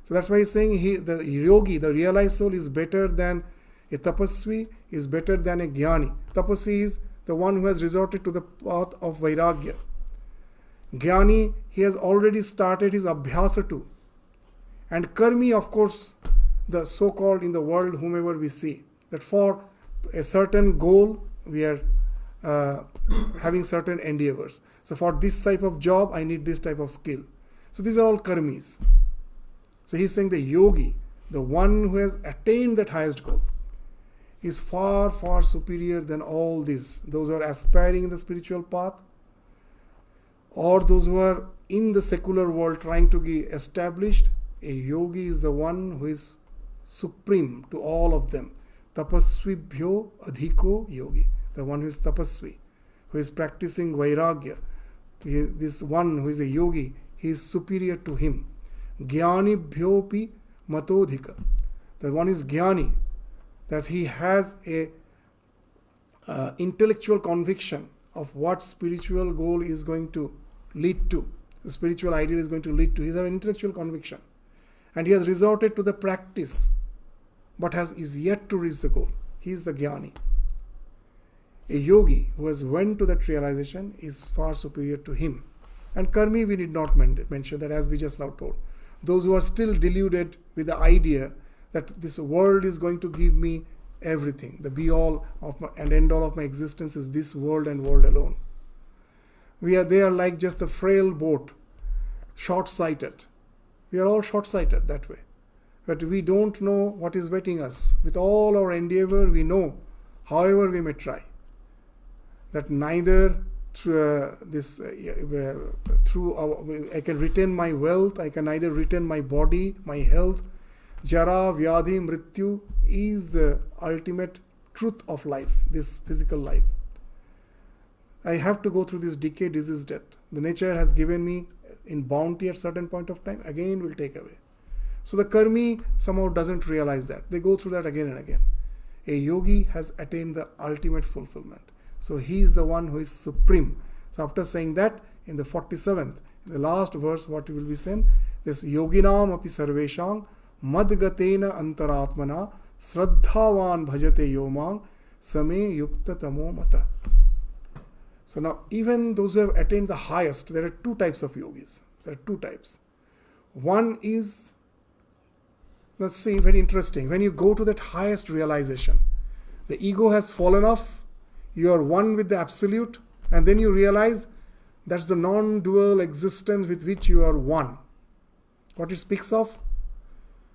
So that's why he's saying the yogi, the realized soul, is better than a tapasvi, is better than a jnani. Tapasvi is the one who has resorted to the path of vairagya. Jnani, he has already started his abhyasa too. And karmi, of course, the so-called in the world, whomever we see, that for a certain goal, we are having certain endeavors. So for this type of job, I need this type of skill. So these are all karmis. So he's saying the yogi, the one who has attained that highest goal, is far, far superior than all these. Those who are aspiring in the spiritual path, or those who are in the secular world trying to be established, a yogi is the one who is supreme to all of them. Tapasvibhyo adhiko yogi. The one who is tapasvi, who is practicing vairagya. This one who is a yogi, he is superior to him. Jnanibhyopi matodhika. The one is jnani, that he has a intellectual conviction of what spiritual goal is going to lead to. The spiritual ideal is going to lead to. He has an intellectual conviction. And he has resorted to the practice, but is yet to reach the goal. He is the jnani. A yogi who has went to that realization is far superior to him. And karmi, we need not mention that, as we just now told. Those who are still deluded with the idea that this world is going to give me everything, the be all of and end all of my existence is this world and world alone. They are like just a frail boat, short-sighted. We are all short-sighted that way. But we don't know what is waiting us. With all our endeavor, we know, however we may try, that neither through I can retain my wealth, I can neither retain my body, my health. Jara, Vyadhi, Mrityu is the ultimate truth of life, this physical life. I have to go through this decay, disease, death. The nature has given me in bounty at certain point of time, again will take away. So the karmi somehow doesn't realize that. They go through that again and again. A yogi has attained the ultimate fulfillment. So he is the one who is supreme. So after saying that, in the 47th, in the last verse, what will be saying? This yoginam api sarveshang madgatena antaratmana sraddhavan bhajate yomang same yukta tamo mata. So now, even those who have attained the highest, there are two types of yogis. There are two types. One is, let's see, very interesting. When you go to that highest realization, the ego has fallen off, you are one with the absolute, and then you realize that's the non-dual existence with which you are one. What it speaks of?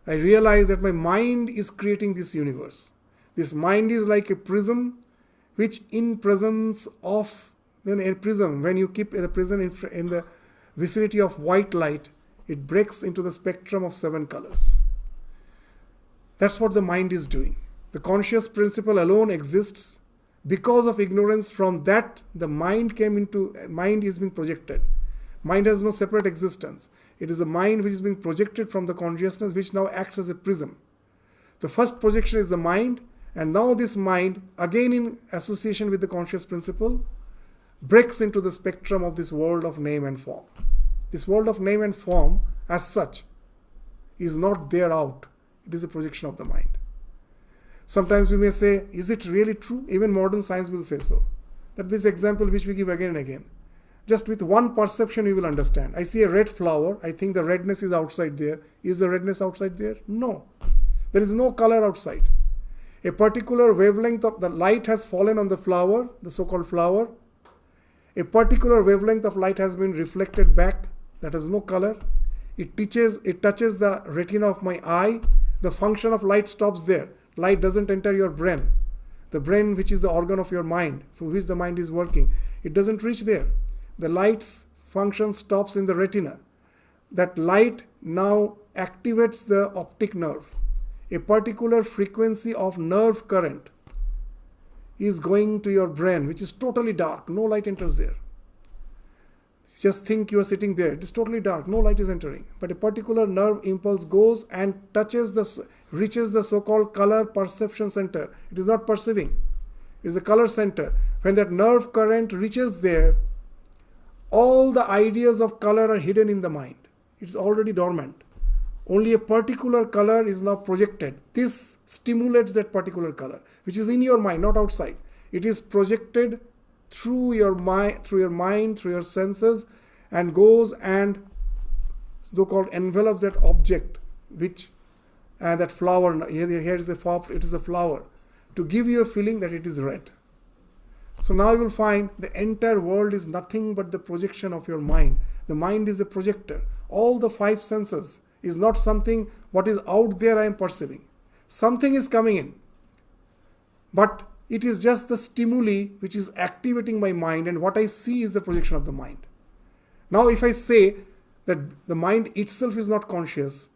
I realize that my mind is creating this universe. This mind is like a prism, which in presence of, a prism, when you keep the prism in the vicinity of white light, it breaks into the spectrum of 7 colors. That's what the mind is doing. The conscious principle alone exists. Because of ignorance, from that the mind is being projected. Mind has no separate existence. It is a mind which is being projected from the consciousness, which now acts as a prism. The first projection is the mind, and now this mind, again in association with the conscious principle, breaks into the spectrum of this world of name and form. This world of name and form, as such, is not there out. It is a projection of the mind. Sometimes we may say, is it really true? Even modern science will say so. That this example which we give again and again. Just with one perception you will understand. I see a red flower. I think the redness is outside there. Is the redness outside there? No. There is no color outside. A particular wavelength of the light has fallen on the flower, the so-called flower. A particular wavelength of light has been reflected back. That has no color. It touches the retina of my eye. The function of light stops there. Light doesn't enter your brain. The brain, which is the organ of your mind, for which the mind is working, it doesn't reach there. The light's function stops in the retina. That light now activates the optic nerve. A particular frequency of nerve current is going to your brain, which is totally dark. No light enters there. Just think you are sitting there. It is totally dark. No light is entering. But a particular nerve impulse goes and reaches the so-called color perception center. It is not perceiving. It is the color center. When that nerve current reaches there, all the ideas of color are hidden in the mind. It is already dormant. Only a particular color is now projected. This stimulates that particular color, which is in your mind, not outside. It is projected through your mind, through your senses, and goes and so-called envelops that object, which that flower. Here is it is a flower, to give you a feeling that it is red. So now you will find the entire world is nothing but the projection of your mind. The mind is a projector. All the 5 senses is not something what is out there I am perceiving. Something is coming in. But it is just the stimuli which is activating my mind, and what I see is the projection of the mind. Now if I say that the mind itself is not conscious,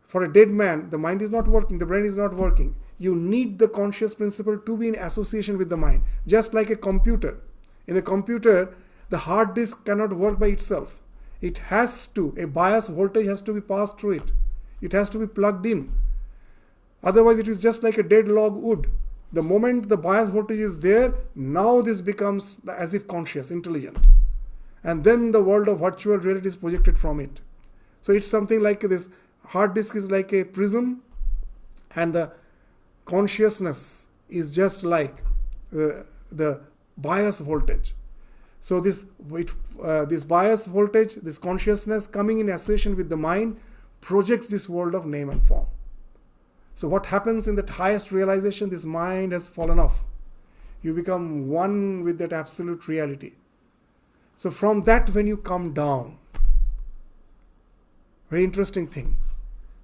for a dead man, the mind is not working, the brain is not working. You need the conscious principle to be in association with the mind. Just like a computer. In a computer, the hard disk cannot work by itself. It has to, a bias voltage has to be passed through it. It has to be plugged in. Otherwise, it is just like a dead log wood. The moment the bias voltage is there, now this becomes as if conscious, intelligent. And then the world of virtual reality is projected from it. So it's something like this. Hard disk is like a prism, and the consciousness is just like the bias voltage. So this bias voltage, this consciousness coming in association with the mind projects this world of name and form. So what happens in that highest realization? This mind has fallen off. You become one with that absolute reality. So from that, when you come down, very interesting thing.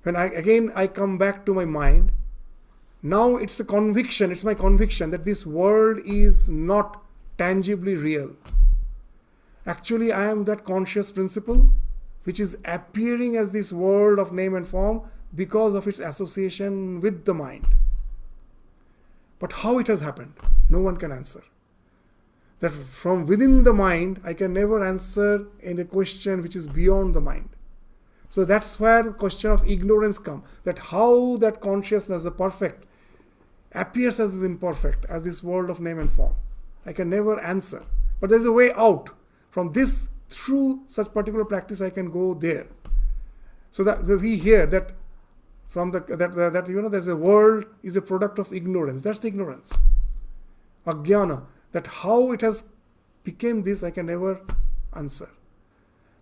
When I come back to my mind, now it's a conviction, it's my conviction that this world is not tangibly real. Actually, I am that conscious principle which is appearing as this world of name and form because of its association with the mind. But how it has happened, no one can answer. That from within the mind, I can never answer in a question which is beyond the mind. So that's where the question of ignorance comes. That how that consciousness, the perfect, appears as imperfect, as this world of name and form. I can never answer. But there's a way out. From this, through such particular practice, I can go there. So that we hear that from there's a world is a product of ignorance. That's the ignorance. Ajnana. That how it has become this, I can never answer.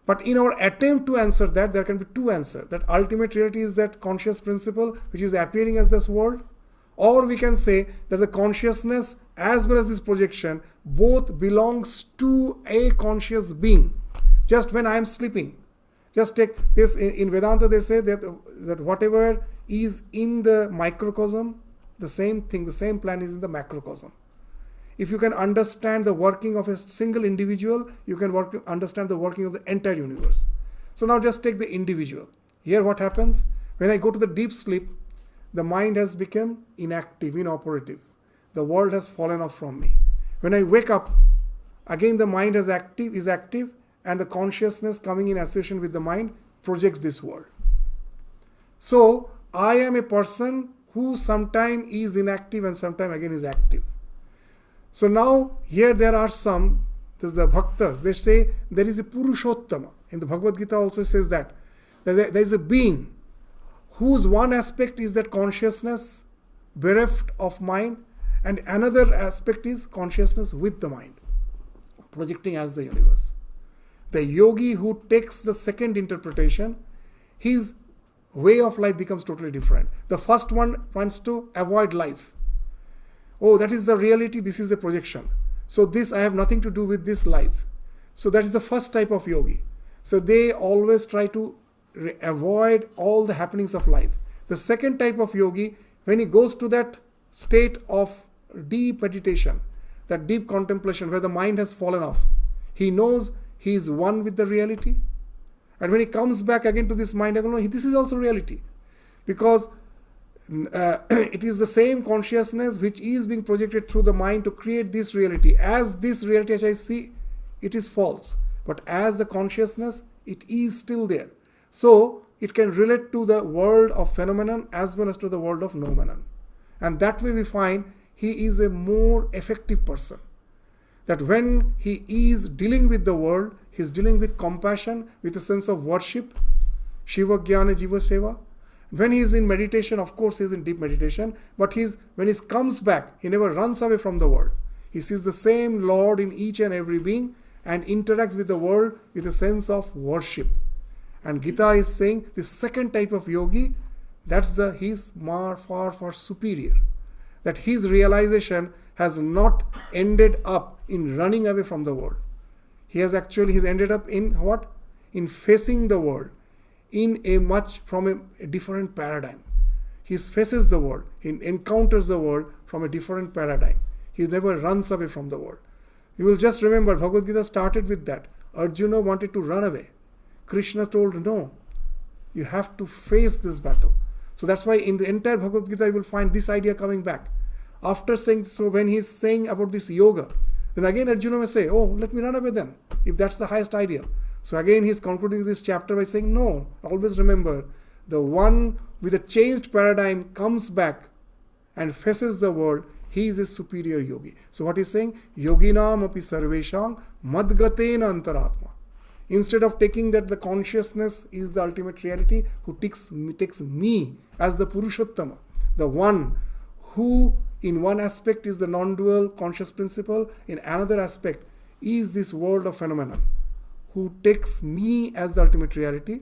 But in our attempt to answer that, there can be two answers. That ultimate reality is that conscious principle which is appearing as this world. Or we can say that the consciousness as well as this projection both belongs to a conscious being. Just when I am sleeping. Just take this, in Vedanta they say that whatever is in the microcosm, the same thing, the same plan is in the macrocosm. If you can understand the working of a single individual, you can understand the working of the entire universe. So now just take the individual. Here what happens? When I go to the deep sleep, the mind has become inactive, inoperative. The world has fallen off from me. When I wake up, again the mind is active, and the consciousness coming in association with the mind projects this world. So I am a person who sometime is inactive and sometime again is active. So now here there are the bhaktas, they say there is a Purushottama. In the Bhagavad Gita also says that there is a being whose one aspect is that consciousness bereft of mind, and another aspect is consciousness with the mind, projecting as the universe. The yogi who takes the second interpretation, his way of life becomes totally different. The first one wants to avoid life. Oh, that is the reality, this is the projection. So this, I have nothing to do with this life. So that is the first type of yogi. So they always try to avoid all the happenings of life. The second type of yogi, when he goes to that state of deep meditation, that deep contemplation where the mind has fallen off, he knows he is one with the reality. And when he comes back again to this mind, this is also reality. Because it is the same consciousness which is being projected through the mind to create this reality. As this reality as I see, it is false. But as the consciousness, it is still there. So it can relate to the world of phenomenon as well as to the world of noumenon. And that way we find he is a more effective person. That when he is dealing with the world, he is dealing with compassion, with a sense of worship, Shiva Jnana Jiva Seva. When he is in meditation, of course he is in deep meditation, but when he comes back, he never runs away from the world. He sees the same Lord in each and every being and interacts with the world with a sense of worship. And Gita is saying this second type of yogi, he is far superior. That his realization has not ended up in running away from the world. He's ended up in what? In facing the world, from a different paradigm. He faces the world, he encounters the world from a different paradigm. He never runs away from the world. You will just remember, Bhagavad Gita started with that. Arjuna wanted to run away. Krishna told, no, you have to face this battle. So that's why in the entire Bhagavad Gita you will find this idea coming back. After saying, so when he is saying about this yoga, then again Arjuna may say, oh, let me run away then, if that's the highest ideal. So again he is concluding this chapter by saying, no, always remember, the one with a changed paradigm comes back and faces the world. He is a superior yogi. So what he's saying, yoginam api sarvesham madgatena antaratma. Instead of taking that the consciousness is the ultimate reality, who takes me as the Purushottama, the one who in one aspect is the non-dual conscious principle, in another aspect is this world of phenomenon, who takes me as the ultimate reality,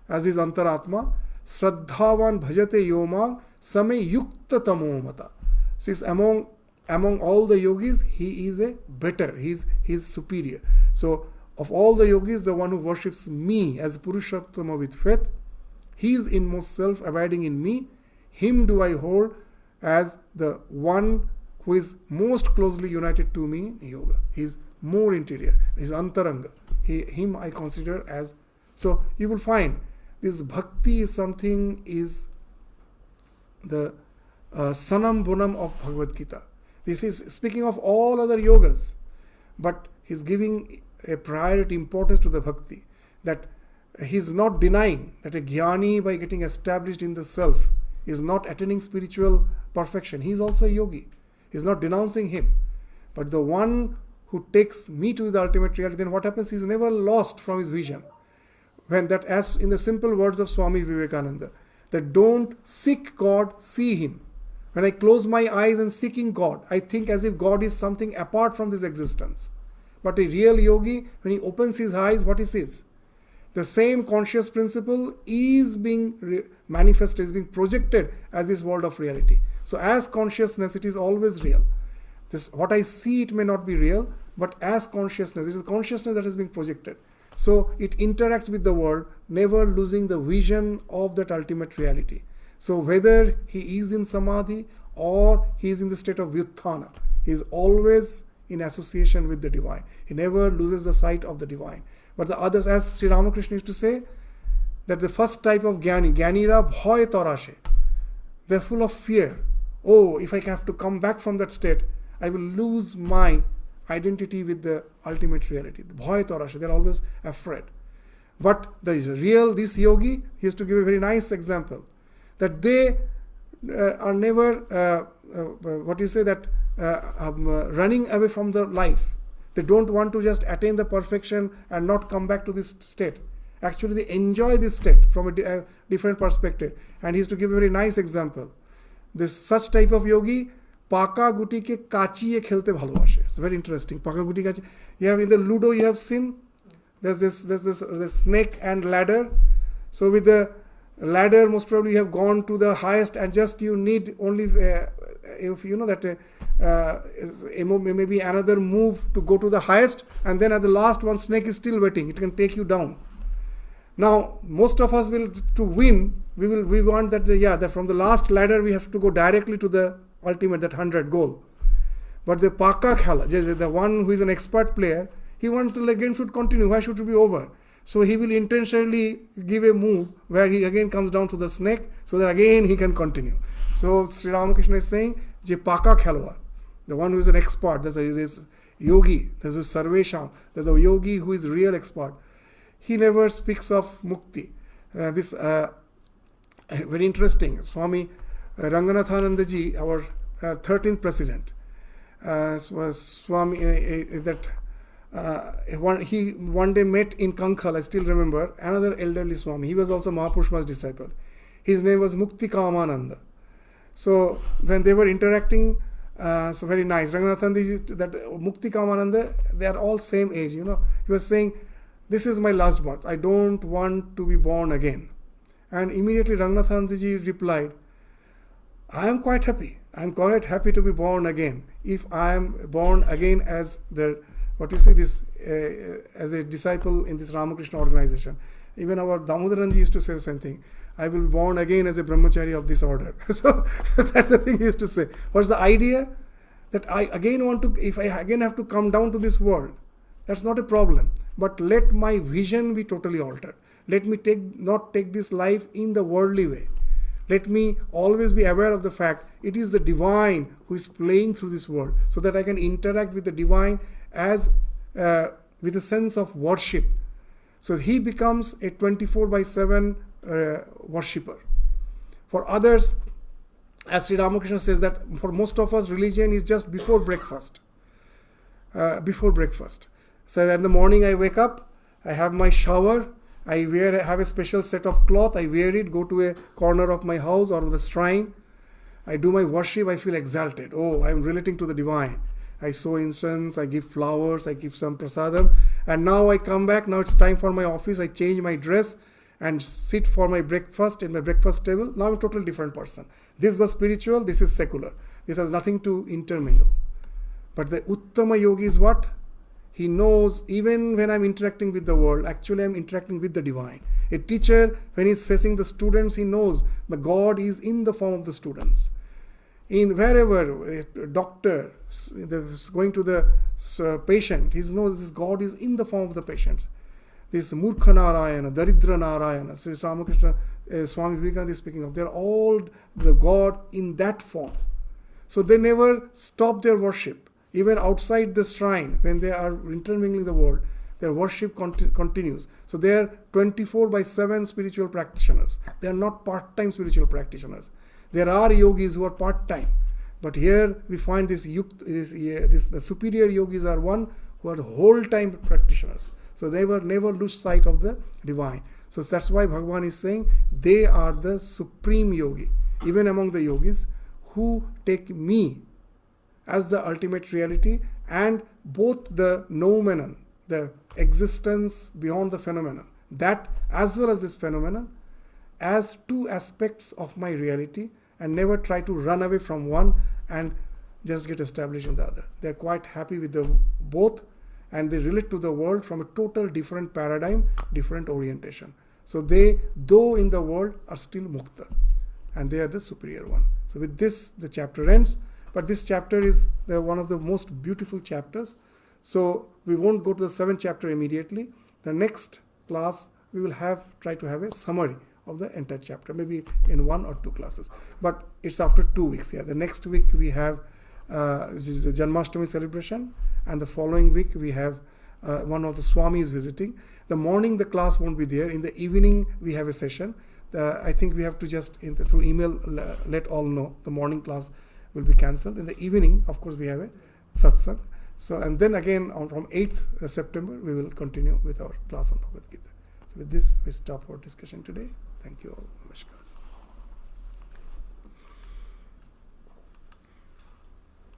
as his antaratma, Shraddhavan bhajate yomang same yukta tamo mata. Since among all the yogis, he is a better, he is superior. So of all the yogis, the one who worships me as Purushottama with faith, he is inmost self abiding in me. Him do I hold as the one who is most closely united to me in yoga. He is more interior, he is antaranga. Him I consider as. So you will find this bhakti is something, is the sanam bonam of Bhagavad Gita. This is speaking of all other yogas, but he's giving a priority importance to the bhakti, that he's not denying that a jnani, by getting established in the self, is not attaining spiritual perfection. He's also a yogi. He's not denouncing him. But the one who takes me to the ultimate reality, then what happens? He's never lost from his vision. When that, as in the simple words of Swami Vivekananda, that don't seek God, see Him. When I close my eyes and seeking God, I think as if God is something apart from this existence. But a real yogi, when he opens his eyes, what he sees? The same conscious principle is being manifested, is being projected as this world of reality. So as consciousness, it is always real. What I see, it may not be real, but as consciousness, it is consciousness that is being projected. So it interacts with the world, never losing the vision of that ultimate reality. So whether he is in samadhi or he is in the state of vyutthana, he is always in association with the divine. He never loses the sight of the divine. But the others, as Sri Ramakrishna used to say, that the first type of Jnanira bhoy tarashe, they're full of fear. Oh, if I have to come back from that state, I will lose my identity with the ultimate reality. The bhoy tarashe, they're always afraid. But this yogi, he used to give a very nice example, that they are never, running away from the life. They don't want to just attain the perfection and not come back to this state. Actually, they enjoy this state from a different perspective. And he used to give a very nice example. Such type of yogi, paka guti ke kachiye khelte bhalobashe. It's very interesting. Paka guti kachi. You have in the Ludo, you have seen there's this snake and ladder. So with the ladder, most probably you have gone to the highest, and just you need only if you know that maybe another move to go to the highest, and then at the last one, snake is still waiting. It can take you down. Now most of us will, to win, we want that that from the last ladder we have to go directly to the ultimate, that 100 goal. But the paka khala, the one who is an expert player, he wants the game should continue. Why should it be over? So he will intentionally give a move where he again comes down to the snake, so that again he can continue. So Sri Ramakrishna is saying, Je paka khalwa, the one who is an expert, there's this yogi, there's this sarvesham, there's a yogi who is real expert. He never speaks of mukti. Very interesting. Swami Ranganathananda ji, our 13th president, was Swami he one day met in Kankhal, I still remember, another elderly Swami. He was also Mahapurushma's disciple. His name was Mukti Kamananda. So when they were interacting, so very nice. Ranganathananda, that Mukti Kamananda, they are all same age, He was saying, this is my last birth. I don't want to be born again. And immediately Ranganathananda ji replied, I am quite happy. I am quite happy to be born again. If I am born again as the what you say, this as a disciple in this Ramakrishna organization. Even our Damodaranji used to say the same thing. I will be born again as a brahmachari of this order. So that's the thing he used to say. What's the idea? That I again want to, if I again have to come down to this world, that's not a problem. But let my vision be totally altered. Let me not take this life in the worldly way. Let me always be aware of the fact it is the divine who is playing through this world, so that I can interact with the divine as with a sense of worship. So he becomes a 24/7 worshipper. For others, as Sri Ramakrishna says, that for most of us, religion is just before breakfast. So in the morning I wake up, I have my shower, I have a special set of cloth, I wear it, go to a corner of my house or the shrine, I do my worship, I feel exalted. Oh, I am relating to the divine. I sow incense, I give flowers, I give some prasadam, and now I come back, now it's time for my office, I change my dress and sit for my breakfast in my breakfast table. Now I'm a totally different person. This was spiritual, this is secular. This has nothing to intermingle. But the Uttama Yogi is what? He knows even when I'm interacting with the world, actually I'm interacting with the divine. A teacher, when he's facing the students, he knows the God is in the form of the students. In wherever, a doctor going to the patient, he knows this God is in the form of the patients. This Murkha Narayana, Daridra Narayana, Sri Ramakrishna, Swami Vivekananda is speaking of, they're all the God in that form. So they never stop their worship. Even outside the shrine, when they are intermingling the world, their worship continues. So they are 24/7 spiritual practitioners. They are not part-time spiritual practitioners. There are yogis who are part-time. But here we find the superior yogis are one who are whole-time practitioners. So they never lose sight of the divine. So that's why Bhagavan is saying they are the supreme yogi, even among the yogis, who take me as the ultimate reality, and both the noumenon, the existence beyond the phenomenon, that as well as this phenomenon, as two aspects of my reality, and never try to run away from one and just get established in the other. They're quite happy with the both, and they relate to the world from a total different paradigm, different orientation. So they, though in the world, are still mukta, and they are the superior one. So with this, the chapter ends. But this chapter is one of the most beautiful chapters. So we won't go to the 7th chapter immediately. The next class, we will try to have a summary of the entire chapter, maybe in 1 or 2 classes. But it's after 2 weeks. Yeah, the next week we have this is the Janmashtami celebration, and the following week we have one of the Swamis visiting. The morning the class won't be there. In the evening we have a session. I think we have to just through email let all know the morning class will be cancelled. In the evening, of course, we have a satsang. So, and then again from 8th September, we will continue with our class on Bhagavad Gita. So with this, we stop our discussion today. Thank you all. Namaskar.